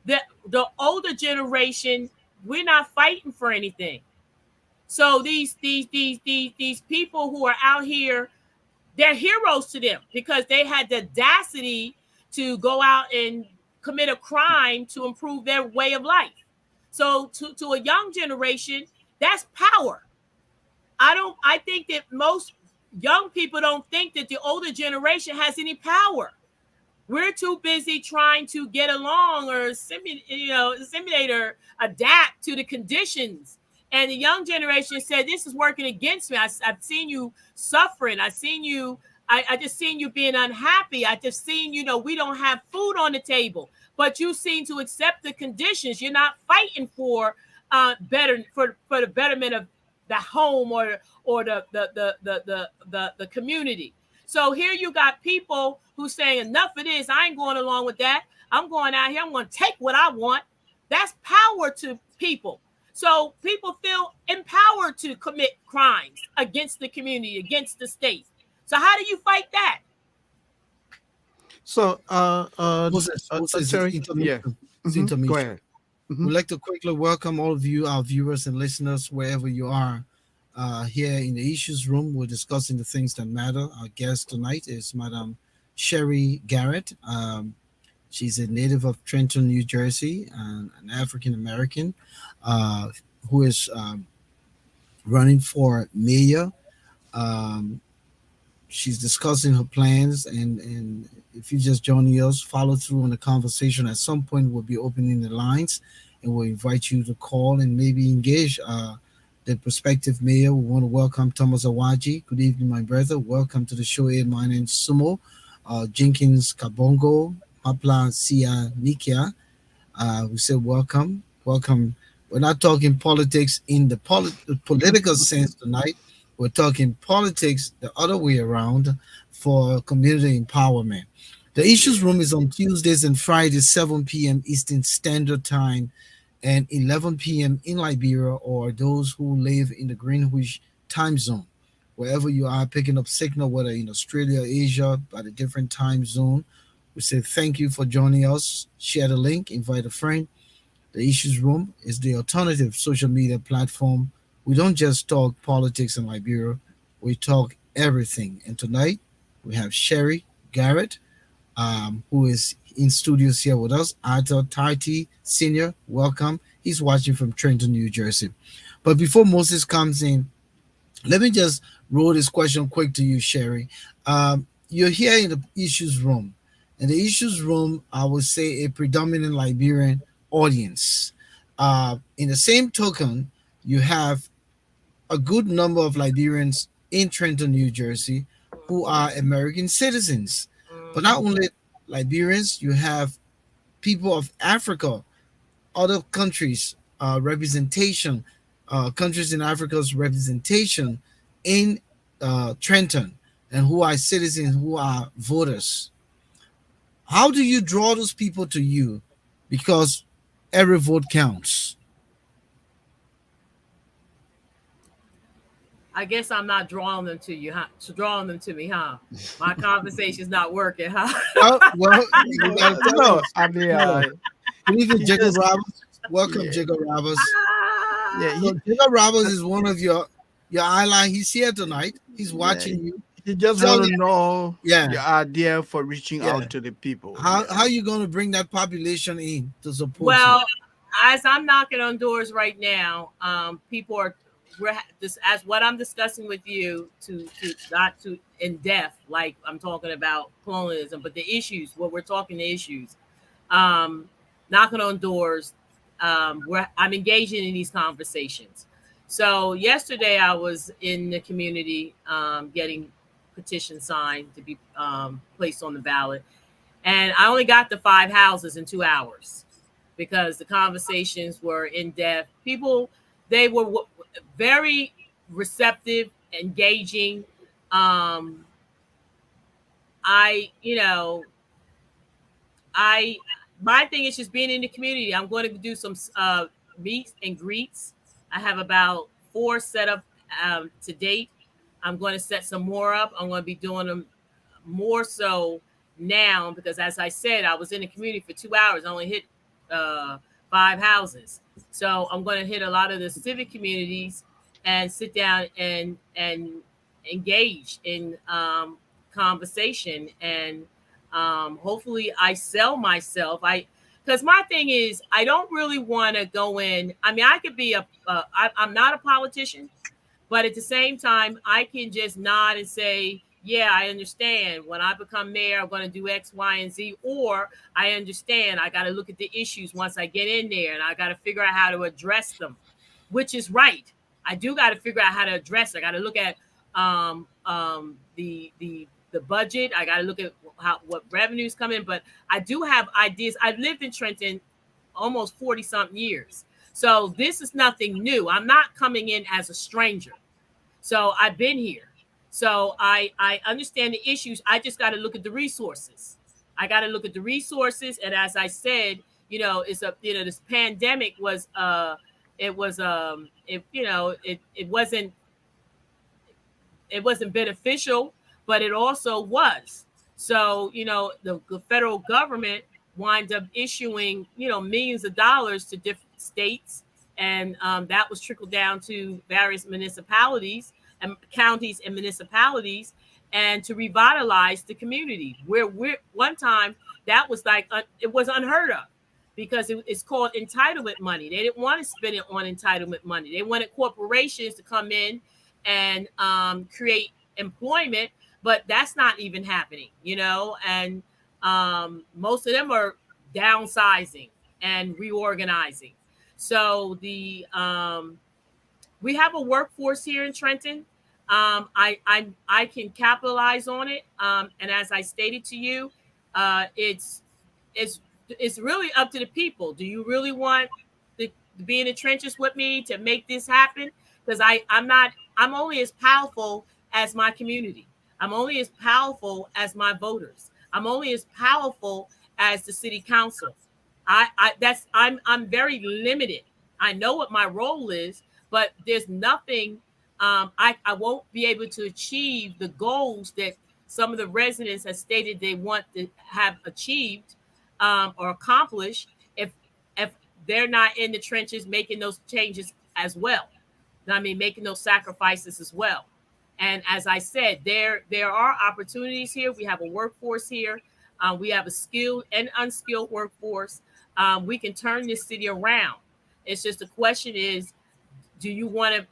the older generation, we're not fighting for anything. So these people who are out here, they're heroes to them because they had the audacity to go out and commit a crime to improve their way of life. So to a young generation, that's power. I think that most young people don't think that the older generation has any power. We're too busy trying to get along or assimilate or adapt to the conditions. And the young generation said, "This is working against me. I've seen you suffering. I've seen you. I just seen you being unhappy. I just seen we don't have food on the table, but you seem to accept the conditions. You're not fighting for better for the betterment of the home or the community." So here you got people who saying enough of this. I ain't going along with that. I'm going out here. I'm going to take what I want. That's power to people. So people feel empowered to commit crimes against the community, against the state. So how do you fight that? So, Moses, Terry, yeah, it's go intermission. ahead. Hmm. We'd like to quickly welcome all of you, our viewers and listeners, wherever you are. Here in the issues room, we're discussing the things that matter. Our guest tonight is Madam Sherry Garrett. She's a native of Trenton, New Jersey, and an African American uh, who is running for mayor. Um, she's discussing her plans, and if you just joining us, follow through on the conversation. At some point, we'll be opening the lines, and we'll invite you to call and maybe engage the prospective mayor. We want to welcome Thomas Awaji. Good evening, my brother. Welcome to the show. My name's Sumo Jenkins Kabongo Mapla Sia Nikia. We say welcome, welcome. We're not talking politics in the political sense tonight. We're talking politics the other way around for community empowerment. The issues room is on Tuesdays and Fridays, 7 p.m. Eastern Standard Time and 11 p.m. in Liberia, or those who live in the Greenwich time zone. Wherever you are picking up signal, whether in Australia, Asia, by the different time zone, we say thank you for joining us. Share the link, invite a friend. The Issues Room is the alternative social media platform. We don't just talk politics in Liberia, we talk everything. And tonight we have Sherry Garrett, who is in studios here with us. Arthur Tarty Sr., welcome. He's watching from Trenton, New Jersey. But before Moses comes in, let me just roll this question quick to you, Sherry. You're here in the Issues Room. In the Issues Room, I would say a predominant Liberian audience. In the same token, you have a good number of Liberians in Trenton, New Jersey, who are American citizens. But not only Liberians, you have people of Africa, other countries, representation, countries in Africa's representation in Trenton, and who are citizens, who are voters. How do you draw those people to you? Because every vote counts. I guess I'm not drawing them to you, huh? Drawing them to me, huh? My conversation's not working, huh? Well, you gotta tell No, us. I mean, Good evening, he Jacob just, Roberts. Welcome, yeah, Jacob Roberts. yeah, So Jacob Roberts is one of your ally. He's here tonight. He's yeah, watching you. he just Tell want me, to know yeah, your idea for reaching yeah. out to the people. How Yeah. you going to bring that population in to support you? Well, as I'm knocking on doors right now, people are this as what I'm discussing with you to not to in depth like I'm talking about colonialism, but the issues. What we're talking the issues, um, knocking on doors. Where I'm engaging in these conversations. So yesterday I was in the community getting petition signed to be placed on the ballot, and I only got the 5 houses in 2 hours because the conversations were in depth. People, they were very receptive, engaging. Um, I, you know, I my thing is just being in the community. I'm going to do some meets and greets. I have about 4 set up to date. I'm going to set some more up. I'm going to be doing them more so now because, as I said, I was in the community for 2 hours. I only hit uh, 5 houses, so I'm going to hit a lot of the civic communities and sit down and engage in conversation and hopefully I sell myself. Because my thing is I don't really want to go in. I mean, I could be I'm not a politician, but at the same time, I can just nod and say, yeah, I understand. When I become mayor, I'm going to do X, Y, and Z. Or I understand. I got to look at the issues once I get in there and I got to figure out how to address them, which is right. I do got to figure out how to address it. I got to look at the budget. I got to look at what revenues come in. But I do have ideas. I've lived in Trenton almost 40 something years. So this is nothing new. I'm not coming in as a stranger. So I've been here. So I understand the issues. I just got to look at the resources. I got to look at the resources. And as I said, this pandemic was it wasn't beneficial, but it also was. So, the federal government winds up issuing, millions of dollars to different states. And that was trickled down to various municipalities and counties and municipalities and to revitalize the community. Where one time that was like, it was unheard of because it's called entitlement money. They didn't want to spend it on entitlement money. They wanted corporations to come in and create employment, but that's not even happening, and most of them are downsizing and reorganizing. So we have a workforce here in Trenton. I can capitalize on it, and as I stated to you, it's it's it's really up to the people. Do you really want to be in the trenches with me to make this happen? Because I'm only as powerful as my community. I'm only as powerful as my voters. I'm only as powerful as the city council. I'm very limited. I know what my role is, but there's nothing. I won't be able to achieve the goals that some of the residents have stated they want to have achieved or accomplished if they're not in the trenches making those changes as well. I mean, making those sacrifices as well. And as I said, there are opportunities here. We have a workforce here. We have a skilled and unskilled workforce. We can turn this city around. It's just the question is, do you want to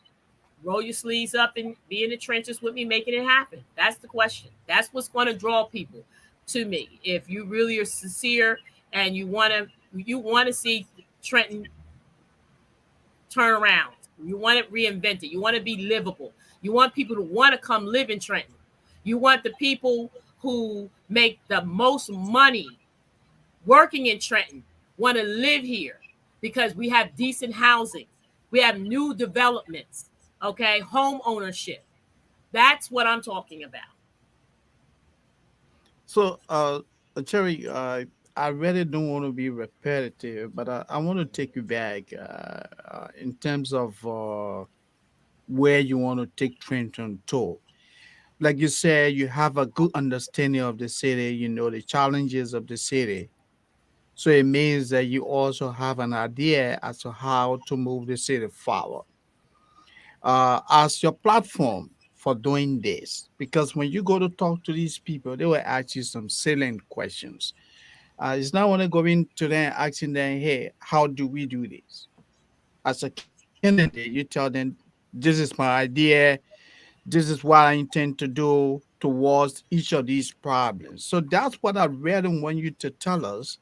roll your sleeves up and be in the trenches with me, making it happen? That's the question. That's what's going to draw people to me. If you really are sincere and you want to see Trenton turn around. You want it reinvented. You want to be livable. You want people to want to come live in Trenton. You want the people who make the most money working in Trenton want to live here because we have decent housing. We have new developments, okay? Home ownership. That's what I'm talking about. So, Cherry, I really don't want to be repetitive, but I want to take you back in terms of where you want to take Trenton to. Like you said, you have a good understanding of the city, you know, the challenges of the city. So it means that you also have an idea as to how to move the city forward. As your platform for doing this, because when you go to talk to these people, they will ask you some salient questions. It's not only going to them asking them, hey, how do we do this? As a candidate, you tell them, This is my idea. This is what I intend to do towards each of these problems. So that's what I really want you to tell us.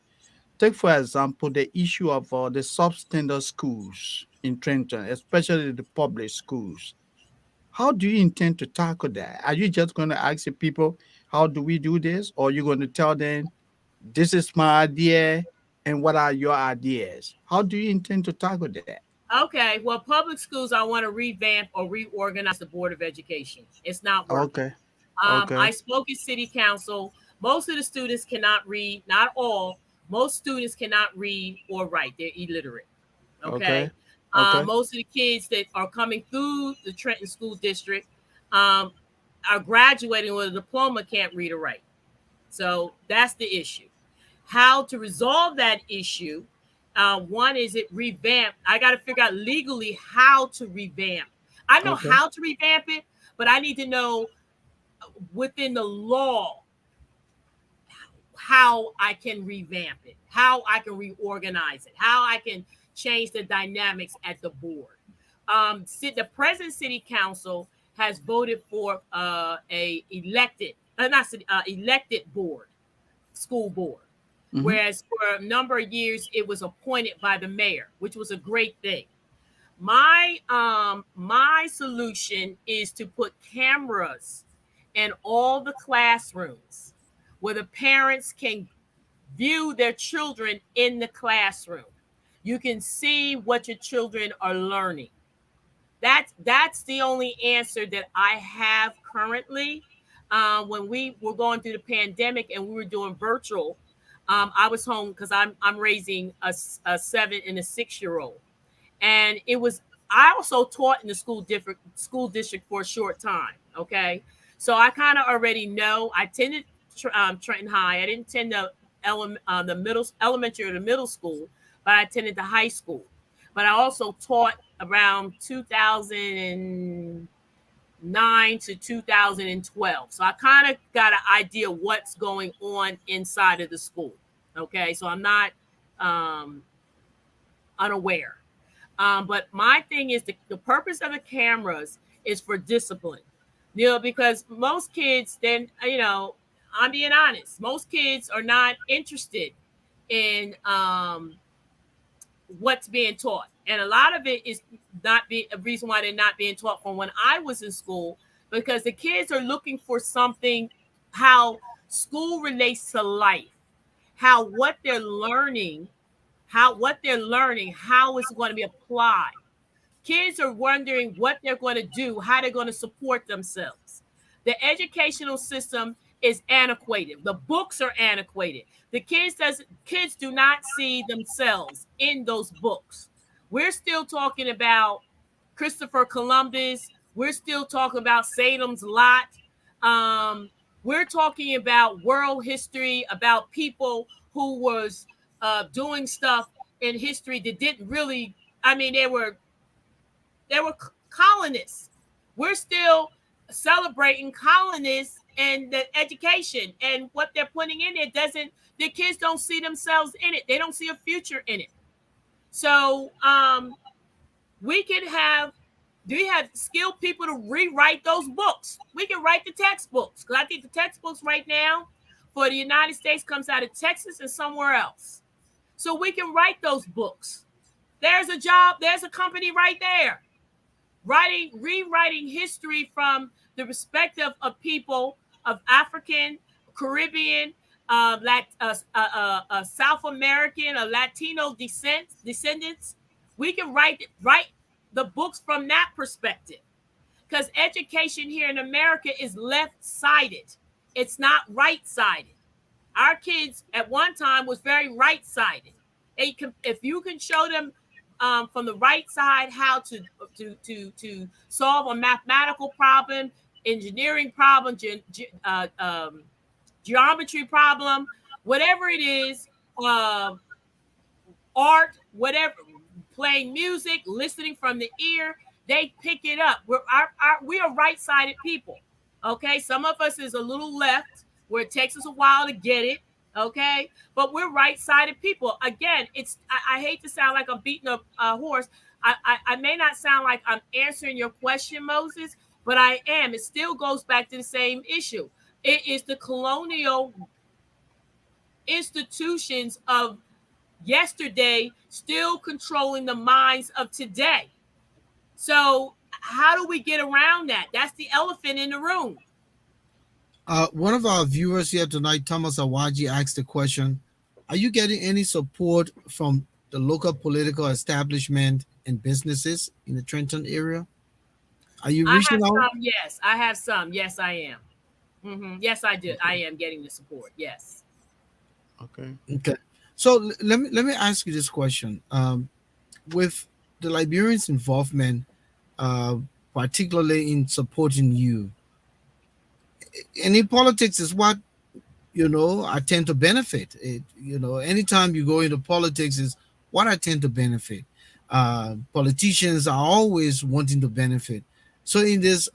Take, for example, the issue of the substandard schools in Trenton, especially the public schools. How do you intend to tackle that? Are you just going to ask the people, how do we do this? Or are you going to tell them, this is my idea, and what are your ideas? How do you intend to tackle that? Okay, well, public schools, I want to revamp or reorganize the Board of Education. It's not working. Okay, okay, I spoke at City Council. Most of the students cannot read, not all. Most students cannot read or write. They're illiterate. okay, Okay. okay, Most of the kids that are coming through the Trenton School District um, are graduating with a diploma, can't read or write. So that's the issue. How to resolve that issue? One is it revamp. I got to figure out legally how to revamp. I know okay, how to revamp it, but I need to know within the law how I can revamp it, how I can reorganize it, how I can change the dynamics at the board. The present city council has voted for a elected, not city, elected board, school board. mm-hmm. Whereas for a number of years it was appointed by the mayor, which was a great thing. My solution is to put cameras in all the classrooms where the parents can view their children in the classroom. You can see what your children are learning. That's the only answer that I have currently. When we were going through the pandemic and we were doing virtual, I was home because I'm raising a 7 and a 6-year-old, and it was I also taught in the school district for a short time. Okay, so I kind of already know. I attended Trenton High. I didn't attend the middle elementary or the middle school, but I attended the high school. But I also taught around 2009 to 2012. So I kind of got an idea what's going on inside of the school. Okay, so I'm not um, unaware. But my thing is the purpose of the cameras is for discipline. Because most kids, then, I'm being honest, most kids are not interested in what's being taught. And a lot of it is not be a reason why they're not being taught from when I was in school, because the kids are looking for something, how school relates to life, how what they're learning, how it's going to be applied. Kids are wondering what they're going to do, how they're going to support themselves. The educational system is antiquated. The books are antiquated. The kids do not see themselves in those books. We're still talking about Christopher Columbus. We're still talking about Salem's Lot. Um, we're talking about world history, about people who was doing stuff in history that didn't really. I mean, they were colonists. We're still celebrating colonists and the education, and what they're putting in it doesn't. The kids don't see themselves in it. They don't see a future in it. So we can have do we have skilled people to rewrite those books? We can write the textbooks, because I think the textbooks right now for the United States comes out of Texas and somewhere else. So we can write those books. There's a job. There's a company right there rewriting history from the perspective of people of African, Caribbean, South American, or Latino descendants. We can write the books from that perspective, because education here in America is left-sided. It's not right-sided. Our kids at one time was very right-sided. If you can show them from the right side how to solve a mathematical problem, engineering problem, geometry problem, whatever it is, art, whatever, playing music, listening from the ear, they pick it up. We are right-sided people. Okay, some of us is a little left, where it takes us a while to get it. Okay, but we're right-sided people. Again, I hate to sound like I'm beating a horse. I may not sound like I'm answering your question, Moses, but I am. It still goes back to the same issue. It is the colonial institutions of yesterday still controlling the minds of today. So how do we get around that? That's the elephant in the room. One of our viewers here tonight, Thomas Awaji, asked the question: are you getting any support from the local political establishment and businesses in the Trenton area? Are you I reaching have out? some, yes. I have some. Yes, I am. Yes, I do. I am getting the support. Yes. Okay. Okay. So let me ask you this question. With the Liberians' involvement, uh, particularly in supporting you, and in politics is what I tend to benefit. Anytime you go into politics is what I tend to benefit. Politicians are always wanting to benefit. So in this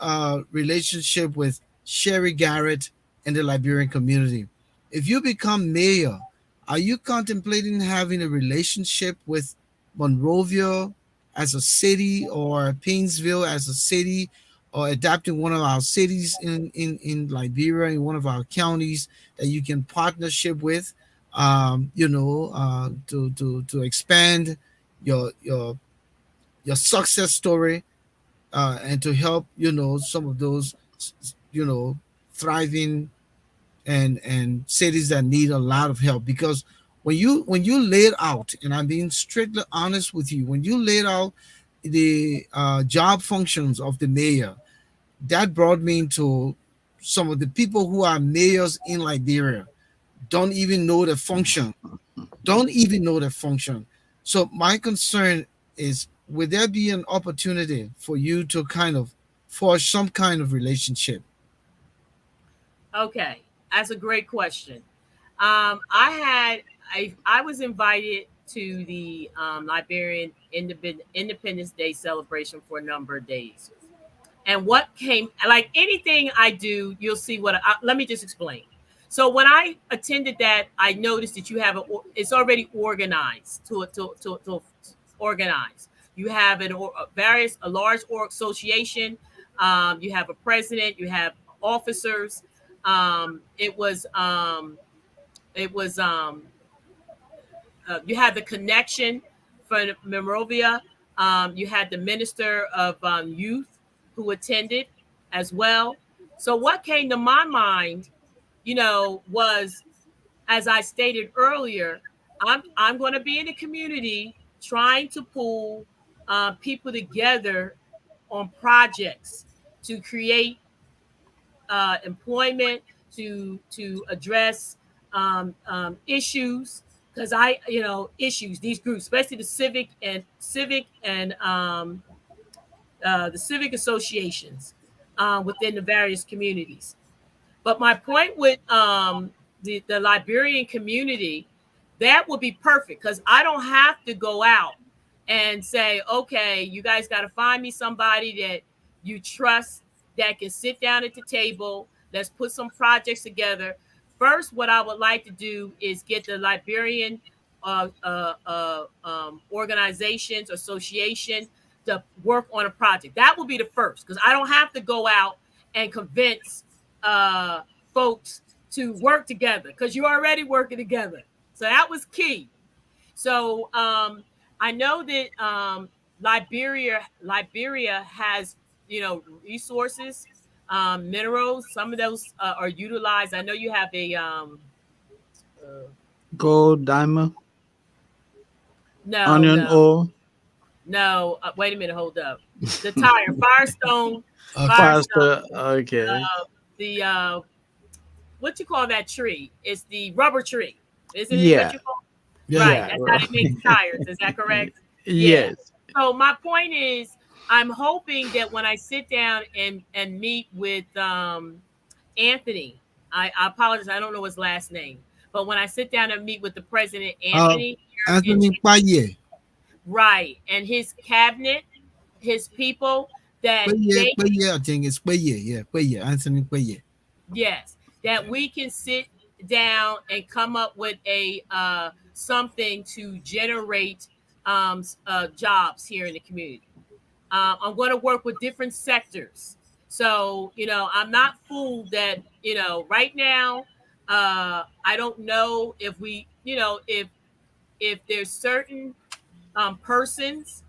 relationship with Sherry Garrett and the Liberian community, if you become mayor, are you contemplating having a relationship with Monrovia as a city or Painesville as a city, or adapting one of our cities in Liberia, in one of our counties that you can partnership with, to expand your your your success story, and to help some of those you know thriving and cities that need a lot of help. Because when you laid out, and I'm being strictly honest with you, when you laid out the job functions of the mayor, that brought me into some of the people who are mayors in Liberia don't even know the function, don't even know the function. So my concern is, would there be an opportunity for you to kind of forge some kind of relationship? Okay. That's a great question. I was invited to the Liberian Independence Day celebration for a number of days. And what came, like anything I do, you'll see let me just explain. So when I attended that, I noticed that it's already organized to organize. You have a large association. You have a president. You have officers. It was you had the connection for Monrovia. You had the minister of youth who attended as well. So what came to my mind, was, as I stated earlier, I'm going to be in the community trying to pull people together on projects to create employment, to address issues, because issues, these groups, especially the civic associations within the various communities. But my point with the Liberian community, that would be perfect, because I don't have to go out and say, okay, you guys got to find me somebody that you trust that can sit down at the table. Let's put some projects together. First, what I would like to do is get the Liberian organizations, association to work on a project. That will be the first, because I don't have to go out and convince uh, folks to work together, because you're already working together. So that was key. So I know that Liberia has resources, minerals. Some of those are utilized. I know you have a uh, Gold, diamond, no, onion no, oil, no. Wait a minute, hold up. The tire, Firestone, Okay. Firestone. faster. Okay. The what you call that tree? It's the rubber tree. Isn't it what Yeah. you call? Yeah. Right. Yeah. That's how they make the tires. Is that correct? Yeah. Yes. So my point is, I'm hoping that when I sit down and meet with Anthony, I apologize, I don't know his last name, but when I sit down and meet with the president, Uh, Anthony, here in Anthony Paye. right, and his cabinet, his people, that Paye, they, Paye, I think it's Paye. Yeah, Paye. Anthony Paye. yes, that we can sit down and come up with a something to generate jobs here in the community. I'm going to work with different sectors. So, I'm not fooled that, right now, I don't know if if there's certain persons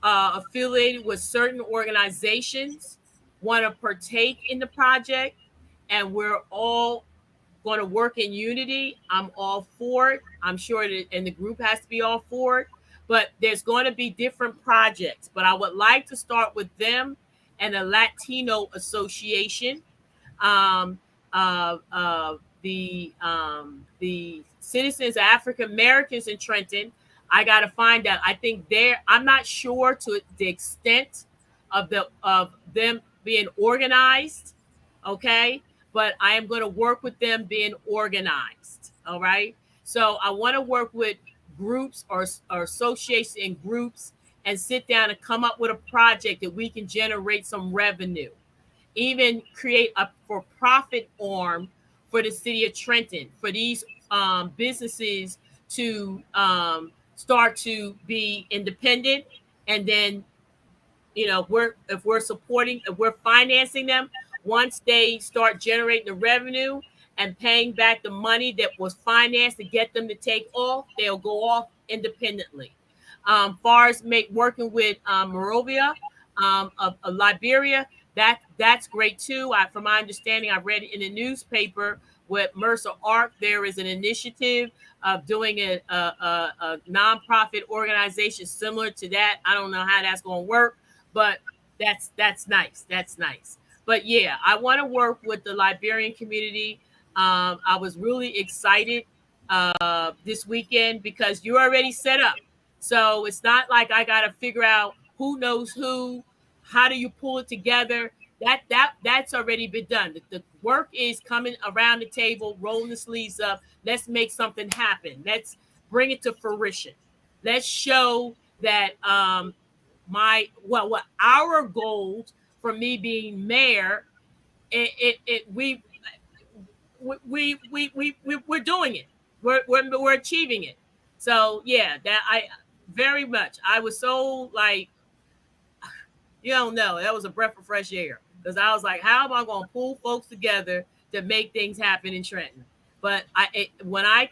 affiliated with certain organizations want to partake in the project, and we're all going to work in unity. I'm all for it. I'm sure that, and the group has to be all for it. But there's going to be different projects. But I would like to start with them and the Latino Association, um, the citizens, African Americans in Trenton. I got to find out. I think they're. I'm not sure to the extent of them being organized. Okay, but I am going to work with them being organized. All right. So I want to work with groups or associations and groups and sit down and come up with a project that we can generate some revenue, even create a for profit arm for the city of Trenton for these businesses to start to be independent, and then if we're financing them, once they start generating the revenue and paying back the money that was financed to get them to take off, they'll go off independently. Far as working with Morovia of Liberia, that's great too. From my understanding, I read it in the newspaper with Mercer Arc. There is an initiative of doing a nonprofit organization similar to that. I don't know how that's going to work, but that's nice. That's nice. But yeah, I want to work with the Liberian community. I was really excited this weekend because you're already set up. So it's not like I got to figure out who knows who, how do you pull it together. That's already been done. The work is coming around the table, rolling the sleeves up. Let's make something happen. Let's bring it to fruition. Let's show that what our goals for me being mayor, we're doing it. We're achieving it. So yeah, that I very much. I was so like, you don't know, that was a breath of fresh air because I was like, how am I going to pull folks together to make things happen in Trenton? But when I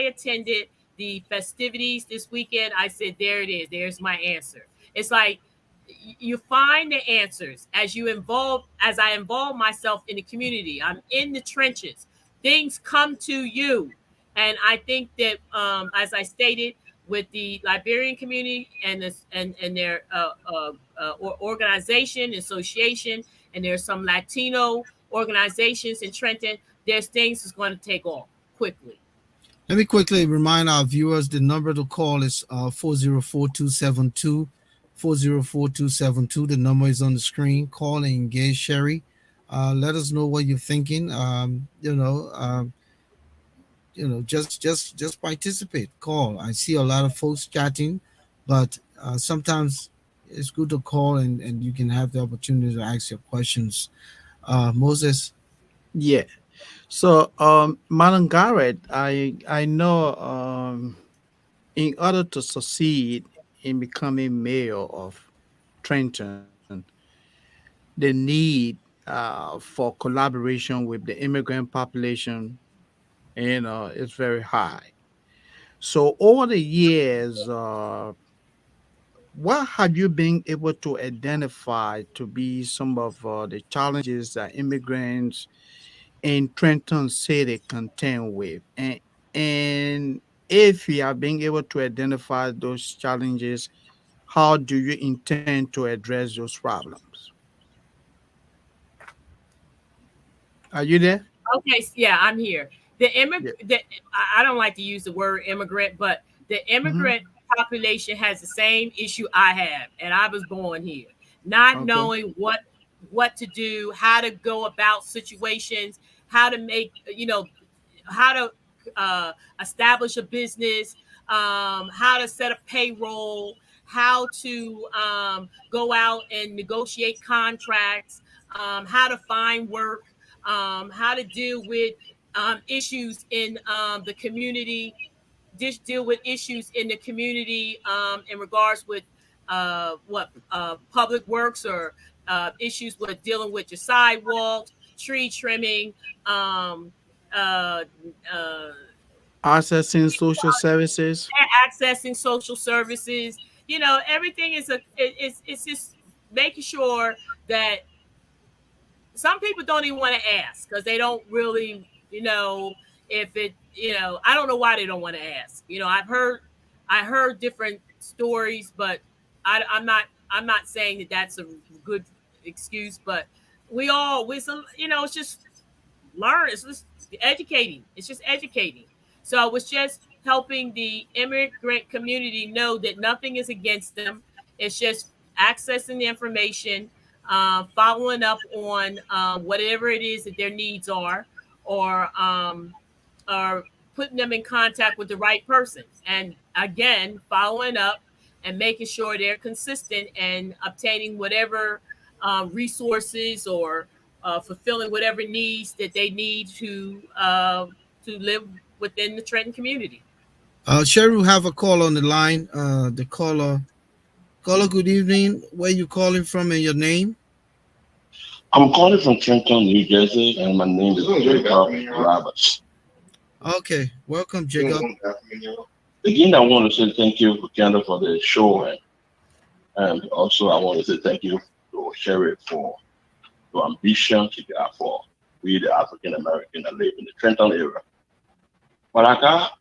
attended the festivities this weekend, I said, there it is. There's my answer. It's like you find the answers as I involve myself in the community. I'm in the trenches. Things come to you. And I think that, as I stated, with the Liberian community and this and their organization, association, and there's some Latino organizations in Trenton, there's things that's going to take off quickly. Let me quickly remind our viewers the number to call is 404-272. The number is on the screen. Call and engage Sherry. Let us know what you're thinking. Just participate. Call. I see a lot of folks chatting, but sometimes it's good to call and you can have the opportunity to ask your questions. Moses. Yeah. So, Madam Garrett, I know, in order to succeed in becoming mayor of Trenton, the need for collaboration with the immigrant population, is very high. So, over the years, what have you been able to identify to be some of the challenges that immigrants in Trenton City contend with? And if you have been able to identify those challenges, how do you intend to address those problems? Are you there? Okay, yeah, I'm here. The Yeah. immigrant, I don't like to use the word immigrant, but the Hmm. immigrant population has the same issue I have, and I was born here, not Okay. knowing what to do, how to go about situations, how to make how to establish a business, how to set a payroll, how to go out and negotiate contracts, how to find work, how to deal with issues in the community. deal with issues in the community in regards with what public works or issues with dealing with your sidewalks, tree trimming, um, uh, uh, Accessing social services. accessing social services. You know, everything is it's just making sure that some people don't even want to ask because they don't really, if it, I don't know why they don't want to ask. I heard different stories, but I'm not saying that that's a good excuse, but we some, it's just learn. It's just educating. It's just educating. So it was just helping the immigrant community know that nothing is against them. It's just accessing the information, following up on whatever it is that their needs are, or or putting them in contact with the right person. And again, following up and making sure they're consistent and obtaining whatever resources or fulfilling whatever needs that they need to live within the Trenton community. Sherry, we have a call on the line. The caller, good evening. Where you calling from and your name? I'm calling from Trenton, New Jersey, and my name is Jacob Roberts. Okay, welcome, Jacob. Again, I want to say thank you, Canada, for the show, and also I want to say thank you to Sherry for the ambition she got for we, the African American that live in the Trenton area. But I got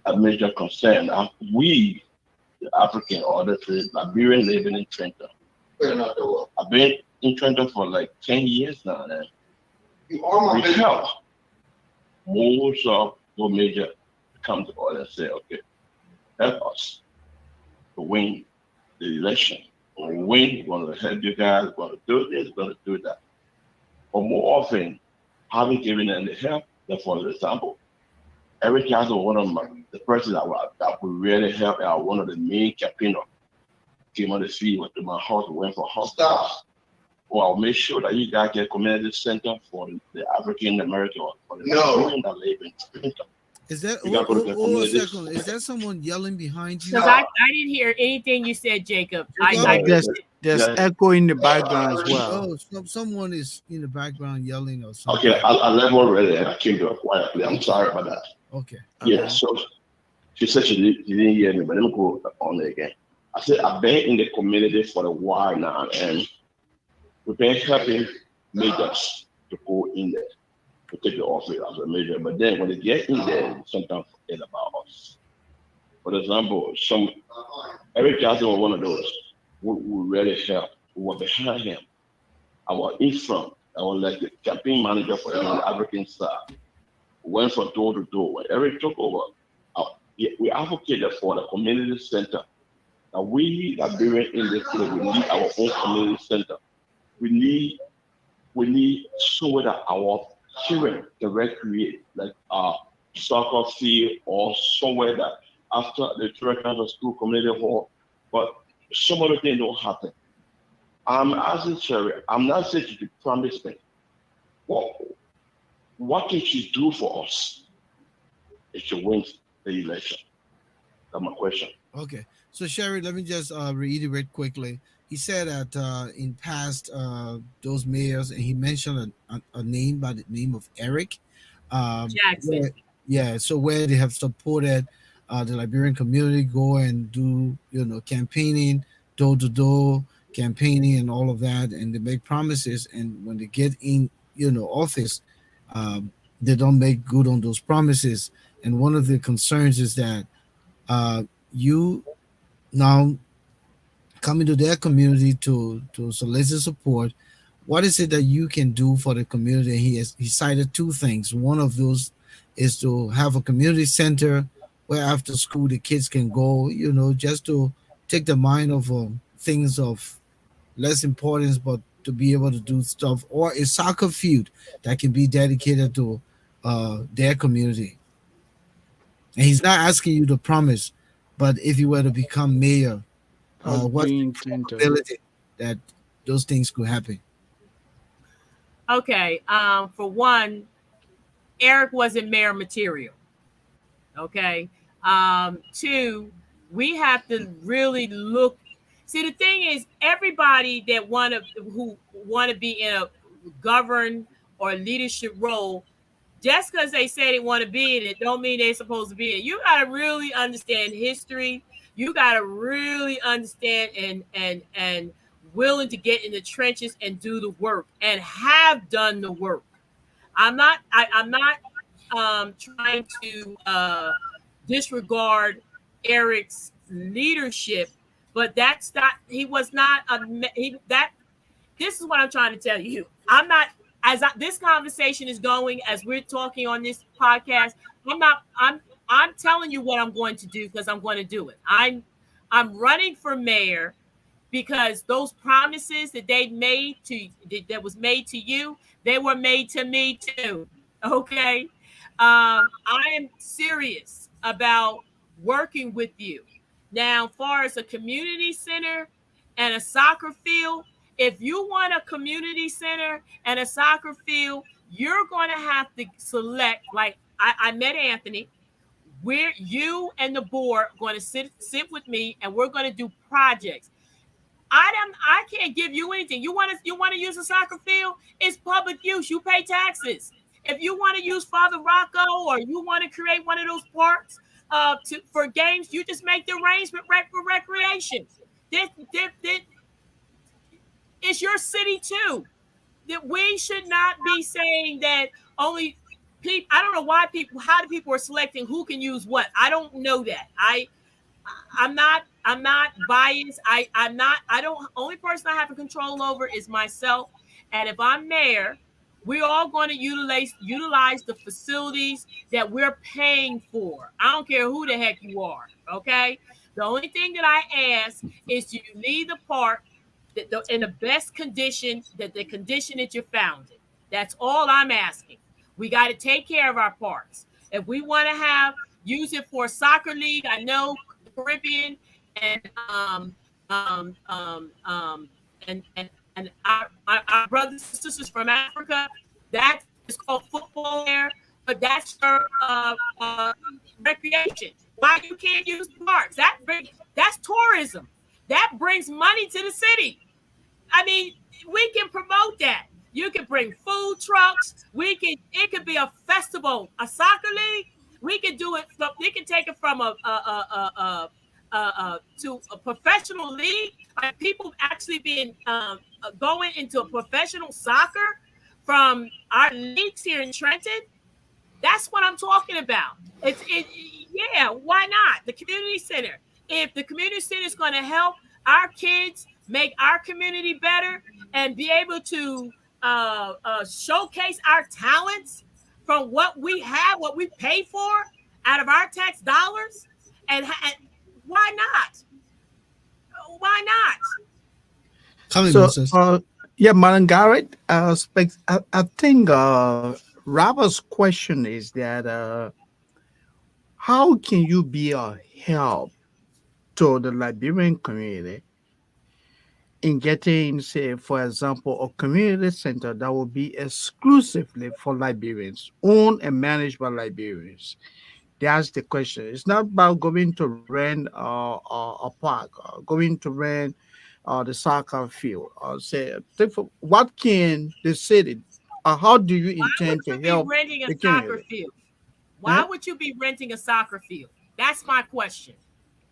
a major concern. We, the African or the Liberian living in Trenton, I've been in Trenton for like 10 years now, and we help most of the major come to us and say, okay, help us to win the election. When we win, we're going to help you guys, we're going to do this, we're going to do that. But more often, having given them the help, for example, every Johnson, one of the person that would really help out, one of the main campaigner came on the field, went to my house, went for hospital. Well, I'll make sure that you guys get community center for the African American or for the Nigerian that live in Trenton. Is that You gotta go to the a community second? Is that someone yelling behind you? Because I didn't hear anything you said, Jacob. I There's echo in the background as well. Oh, someone is in the background yelling or something. Okay, I left already and I came to her quietly. I'm sorry about that. Okay. Yeah, so she said she didn't hear me, but let me go on it again. I said I've been in the community for a while now, and we've been helping majors to go in there to take the office as a major. But then when they get in there, they sometimes forget about us. For example, Eric Johnson was one of those who really helped, who were behind him. I was in front. I was like the campaign manager for the African side. Went from door to door. When Eric took over, we advocated for the community center. Now we Liberian in this place, we need our own community center. We need somewhere that our children can recreate, like a soccer field or somewhere that after the children come to school, community hall. But some of the things don't happen. I'm asking Sherry, I'm not saying she promise me. What can she do for us if she wins the election? That's my question. Okay. So Sherry, let me just reiterate quickly. He said that in past those mayors, and he mentioned a name by the name of Eric. Jackson. Yeah. So where they have supported the Liberian community, go and do campaigning, door to door campaigning, and all of that, and they make promises, and when they get in office, they don't make good on those promises. And one of the concerns is that you now coming to their community to solicit support. What is it that you can do for the community? He cited two things. One of those is to have a community center where after school the kids can go, just to take the mind of things of less importance, but to be able to do stuff, or a soccer field that can be dedicated to their community. And he's not asking you to promise, but if you were to become mayor, what's the probability that those things could happen? Okay. For one, Eric wasn't mayor material. Okay. Two, we have to really look. See, the thing is, everybody that who want to be in a govern or leadership role, just because they say they want to be in it, don't mean they're supposed to be in it. You got to really understand history. You got to really understand and willing to get in the trenches and do the work and have done the work. I'm not trying to disregard Eric's leadership, but that's not. He was not a he, that. This is what I'm trying to tell you. I'm not this conversation is going as we're talking on this podcast. I'm not. I'm telling you what I'm going to do because I'm going to do it. I'm running for mayor because those promises that they made that was made to you, they were made to me too. Okay. I am serious about working with you. Now, as far as a community center and a soccer field, if you want a community center and a soccer field, you're going to have to select, like I met Anthony, where you and the board are going to sit with me and we're going to do projects. I can't give you anything. You want to use a soccer field? It's public use. You pay taxes. If you want to use Father Rocco or you want to create one of those parks for games, you just make the arrangement for recreation. This, it's your city too. That we should not be saying that only people. I don't know why people. How do people are selecting who can use what? I don't know that. I'm not biased. I'm not I don't only person I have control over is myself. And if I'm mayor, we're all going to utilize the facilities that we're paying for. I don't care who the heck you are. Okay. The only thing that I ask is you leave the park in the best condition the condition that you found it. That's all I'm asking. We got to take care of our parks. If we want to use it for a soccer league, I know Caribbean and our brothers and sisters from Africa. That is called football there, but that's your recreation. Why you can't use parks? That's tourism. That brings money to the city. I mean, we can promote that. You can bring food trucks. It could be a festival, a soccer league. We can do it. We can take it from to a professional league. Like people actually being going into a professional soccer from our leagues here in Trenton. That's what I'm talking about. Yeah, why not? The community center. If the community center is going to help our kids make our community better and be able to showcase our talents from what we have, what we pay for out of our tax dollars, and why not? Why not? Coming, So, Moses. yeah, Madam Garrett, I think Robert's question is that how can you be a help to the Liberian community in getting, say, for example, a community center that will be exclusively for Liberians, owned and managed by Liberians? That's the question. It's not about going to rent a park, going to rent the soccer field. Say, what can the city, how do you Why would intend to you be help renting a the soccer community? field? Why Huh? would you be renting a soccer field? That's my question.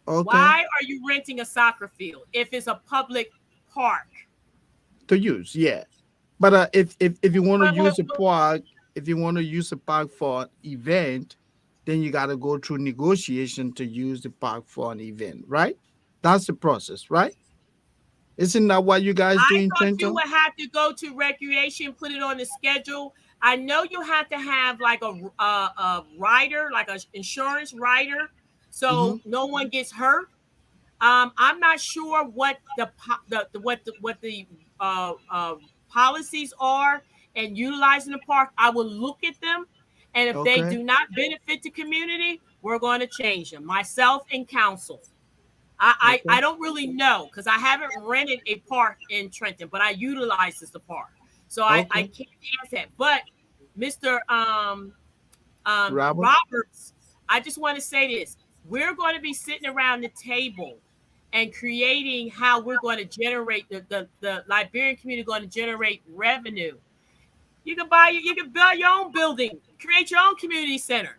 Okay, Why are you renting a soccer field if it's a public park? to use, yeah. But if you want to But, use a park, if you want to use a park for an event, then you got to go through negotiation to use the park for an event, right? That's the process, right? Isn't that what you guys do I in thought you Trenton? would have to go to recreation, put it on the schedule. I know you have to have like a rider, like an insurance rider, Mm-hmm. so no one gets hurt. I'm not sure what what the policies are and utilizing the park. I will look at them, and if they Okay. do not benefit the community, we're going to change them. Myself and council. I Okay. don't really know because I haven't rented a park in Trenton, but I utilize this the park, so I Okay. can't answer that. But Mr. Robert. Roberts, I just want to say this: we're going to be sitting around the table and creating how we're going to generate the Liberian community going to generate revenue. You can build your own building, create your own community center.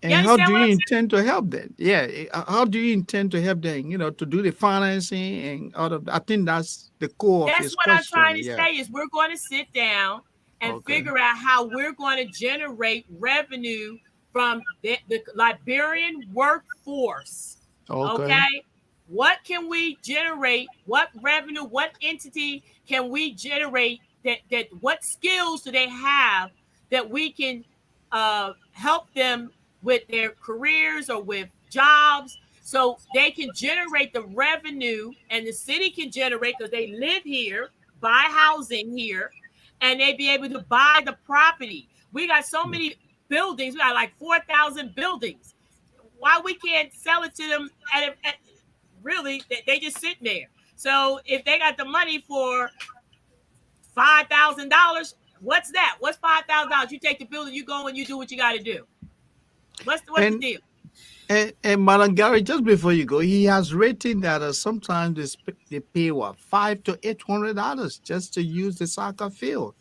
You And how understand do what you I'm saying? intend to help them? Yeah, how do you intend to help them? To do the financing and all of that. I think that's the core of That's his what I'm question. trying to Yeah. say is we're going to sit down and Okay. figure out how we're going to generate revenue from the Liberian workforce. Okay. Okay. What can we generate? What revenue, what entity can we generate that what skills do they have that we can help them with their careers or with jobs so they can generate the revenue and the city can generate because they live here, buy housing here, and they be able to buy the property. We got so many buildings. We got like 4,000 buildings. Why we can't sell it to them at really they just sitting there. So if they got the money for $5,000, what's that? What's $5,000? You take the building, you go and you do what you got to do. What's the And deal? and Madam Gary, just before you go, he has written that sometimes they pay what $500 to $800 just to use the soccer field.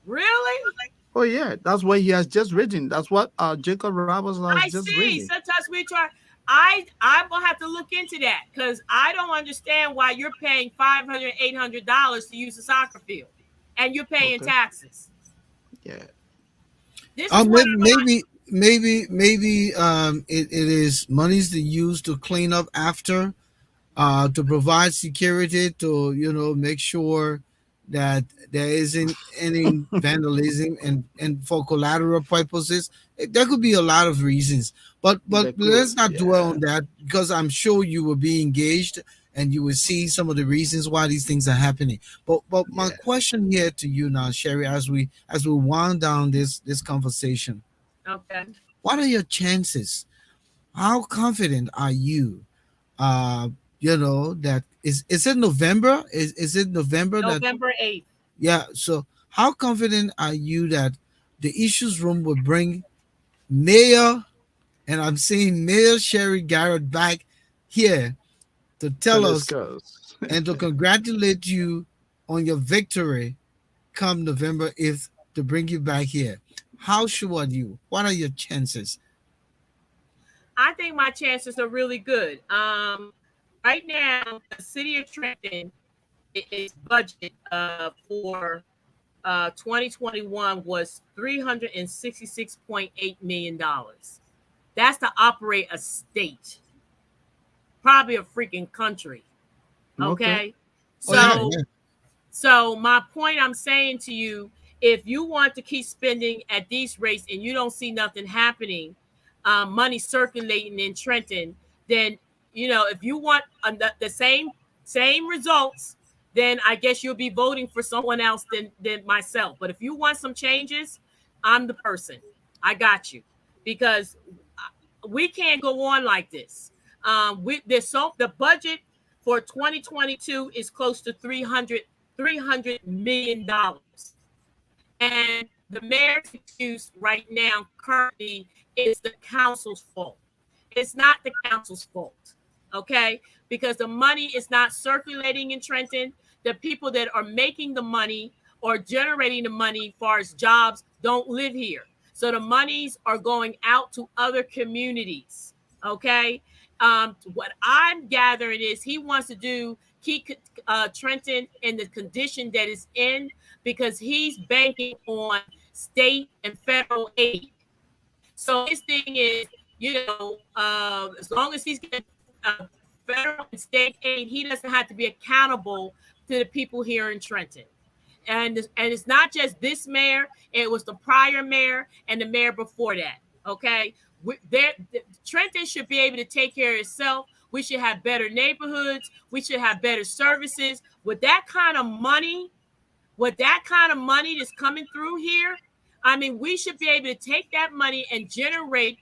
Really? Oh yeah, that's what he has just written. That's what Jacob Roberts has I just see. written. Sometimes we try. I'm gonna have to look into that because I don't understand why you're paying $500, $800 to use a soccer field, and you're paying Okay. taxes. Yeah. This is what Maybe it is monies to use to clean up after, to provide security, to make sure that there isn't any vandalism, and for collateral purposes. There could be a lot of reasons, but They let's could. not dwell Yeah. on that, because I'm sure you will be engaged and you will see some of the reasons why these things are happening. But my Yeah. question here to you now, Sherry, as we wind down this conversation, okay. what are your chances? How confident are you? Uh, that is it November? Is it November that? November 8th. Yeah. So how confident are you that the issues room will bring Mayor, and I'm seeing Mayor Sherry Garrett back here to To tell us discuss. and to congratulate you on your victory come November 8th, to bring you back here. How sure are you? What are your chances? I think my chances are really good. Right now, the city of Trenton its budget for 2021 was $366.8 million. That's to operate a state, probably a freaking country. Okay. Okay, Oh yeah, so yeah. so my point I'm saying to you, if you want to keep spending at these rates and you don't see nothing happening, money circulating in Trenton, then if you want the same results, then I guess you'll be voting for someone else than myself. But if you want some changes, I'm the person. I got you because we can't go on like this. The budget for 2022 is close to $300 million, and the mayor's excuse right now currently is the council's fault. It's not the council's fault, okay? Because the money is not circulating in Trenton. The people that are making the money or generating the money as far as jobs don't live here. So the monies are going out to other communities, okay? What I'm gathering is he wants to keep Trenton in the condition that it's in because he's banking on state and federal aid. So his thing is, as long as he's getting federal and state aid, he doesn't have to be accountable to the people here in Trenton. And it's not just this mayor; it was the prior mayor and the mayor before that. Okay, Trenton should be able to take care of itself. We should have better neighborhoods. We should have better services. With that kind of money that's coming through here, I mean, we should be able to take that money and generate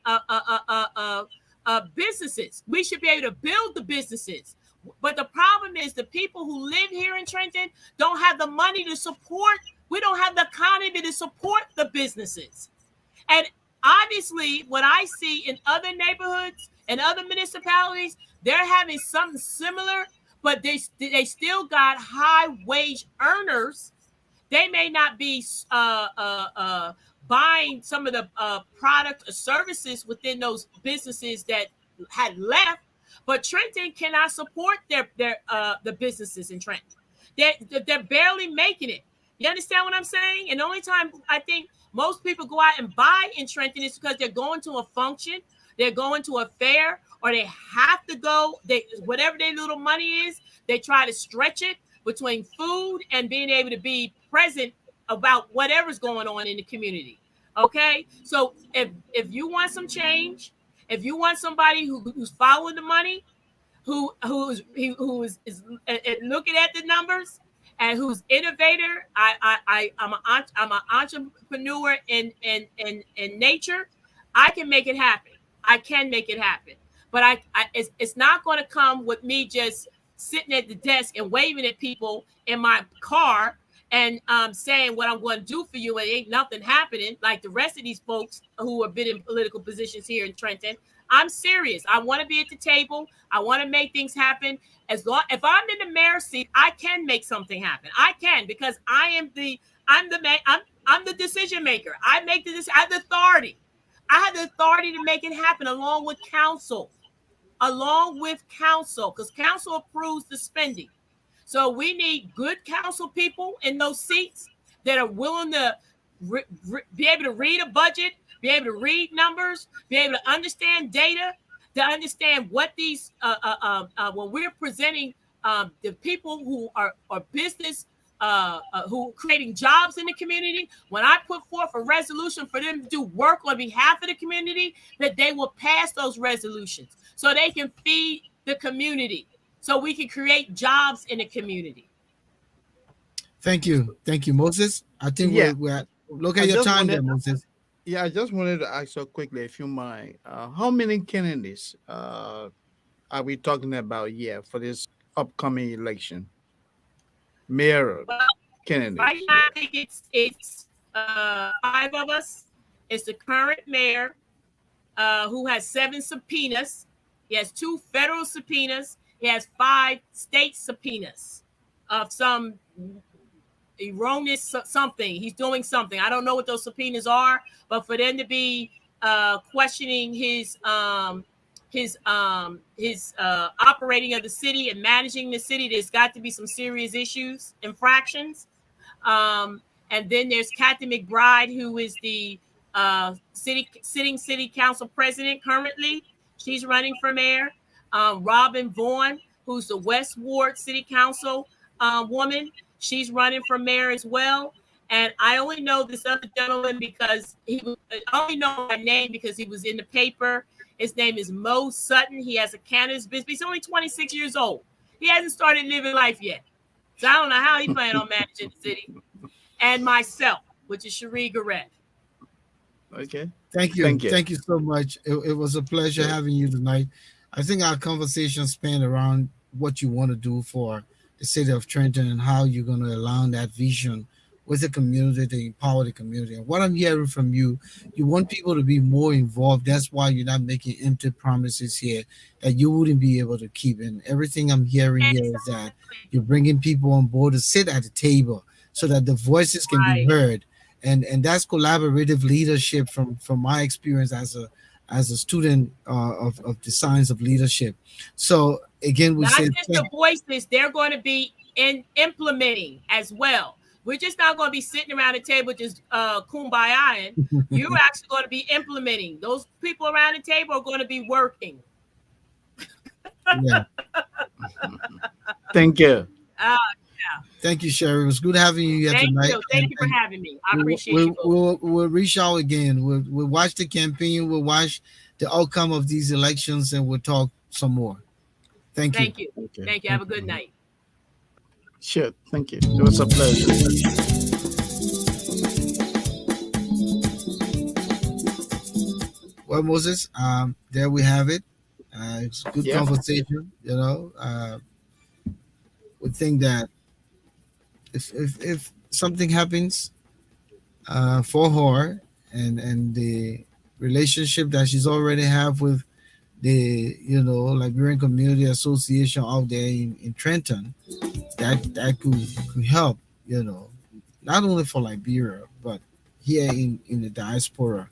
businesses. We should be able to build the businesses. But the problem is the people who live here in Trenton don't have the money to support. We don't have the economy to support the businesses. And obviously, what I see in other neighborhoods, and other municipalities, they're having something similar, but they still got high wage earners. They may not be buying some of the products or services within those businesses that had left, but Trenton cannot support their the businesses in Trenton. They're barely making it. You understand what I'm saying? And the only time I think most people go out and buy in Trenton is because they're going to a function, they're going to a fair, or they have to go. They whatever their little money is, they try to stretch it between food and being able to be present about whatever's going on in the community. Okay, so if you want some change, if you want somebody who's following the money, who is looking at the numbers and who's innovator. I'm an entrepreneur in nature. I can make it happen. I can make it happen. But it's not going to come with me just sitting at the desk and waving at people in my car and saying what I'm going to do for you, and ain't nothing happening like the rest of these folks who have been in political positions here in Trenton. I'm serious. I want to be at the table. I want to make things happen. As long if I'm in the mayor's seat, I can make something happen. I can, because I'm the man. I'm the decision maker. I make the decision. I have the authority. I have the authority to make it happen along with council. Because council approves the spending. So we need good council people in those seats that are willing to be able to read a budget, be able to read numbers, be able to understand data, to understand what these when we're presenting the people who are business who are creating jobs in the community. When I put forth a resolution for them to do work on behalf of the community, that they will pass those resolutions so they can feed the community, so we can create jobs in the community. Thank you, Moses. I think we're look at your time there, Moses. Yeah, I just wanted to ask you quickly, if you mind, how many candidates are we talking about here for this upcoming election? Mayor candidates. Right now, I think it's 5 of us. It's the current mayor who has 7 subpoenas. He has 2 federal subpoenas. He has 5 state subpoenas of some erroneous something. He's doing something. I don't know what those subpoenas are, but for them to be questioning his operating of the city and managing the city, there's got to be some serious issues, infractions. And then there's Kathy McBride, who is the sitting city council president currently. She's running for mayor. Robin Vaughn, who's the West Ward City Council woman. She's running for mayor as well. And I only know this other gentleman because I only know my name because he was in the paper. His name is Mo Sutton. He has a cannabis business. He's only 26 years old. He hasn't started living life yet. So I don't know how he plans on managing the city. And myself, which is Cherie Garrett. Okay. Thank you so much. It was a pleasure having you tonight. I think our conversation spanned around what you want to do for the city of Trenton and how you're going to align that vision with the community to empower the community. And what I'm hearing from you, you want people to be more involved. That's why you're not making empty promises here that you wouldn't be able to keep. And everything I'm hearing here is that you're bringing people on board to sit at the table so that the voices can be heard. And that's collaborative leadership from my experience as a student of the science of leadership. So again, not just the voices, they're going to be implementing as well. We're just not going to be sitting around the table just kumbaya. You're actually going to be implementing. Those people around the table are going to be working. Yeah. Thank you. Yeah. Thank you, Sherry. It was good having you here tonight. Thank you for having me. I appreciate you. We'll reach out again. We'll watch the campaign. We'll watch the outcome of these elections, and we'll talk some more. Thank you. Okay. Thank you. Have a good night. Sure. Thank you. It was a pleasure. Well, Moses, there we have it. It's a good conversation. We think that if something happens for her and the relationship that she's already have with the Liberian Community Association out there in Trenton, that could help, not only for Liberia but here in the diaspora,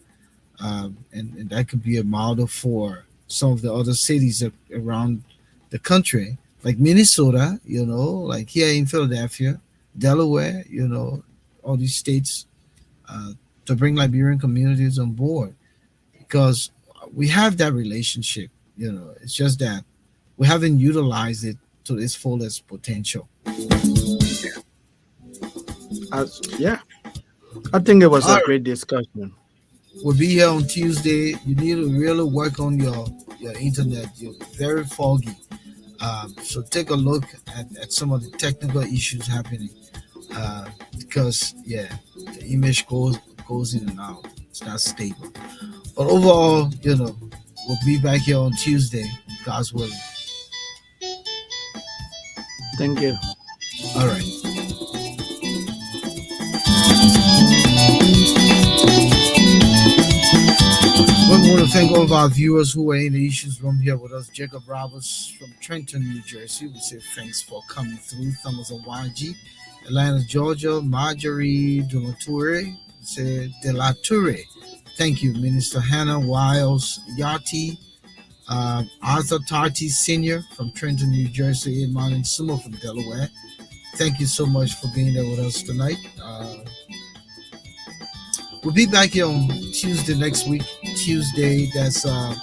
and that could be a model for some of the other cities around the country, like Minnesota, like here in Philadelphia, Delaware, all these states, uh, to bring Liberian communities on board, because we have that relationship. It's just that we haven't utilized it to its fullest potential. Yeah, I think it was All a right, great discussion. we'll be here on Tuesday. You need to really work on your internet. You're very foggy. So take a look at some of the technical issues happening, because yeah, the image goes in and out. It's not stable. But overall, we'll be back here on Tuesday, God's willing. Thank you. All right. We want to thank all of our viewers who were in the issues room here with us. Jacob Roberts from Trenton, New Jersey. We say thanks for coming through. Thomas Awaji, Atlanta, Georgia. Marjorie Delature. We say Delature. Thank you, Minister Hannah Wiles Yati. Arthur Tarty Sr. from Trenton, New Jersey. And Martin Sumo from Delaware. Thank you so much for being there with us tonight. We'll be back here on Tuesday next week. Tuesday, that's the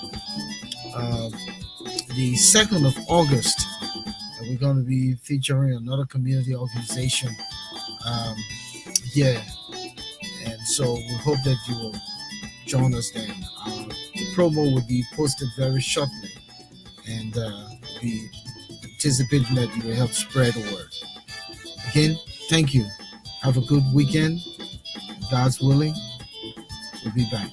2nd of August. And we're going to be featuring another community organization here. And so we hope that you will join us then. The promo will be posted very shortly. And be anticipating that you will help spread the word. Again, thank you. Have a good weekend. God's willing, we'll be back.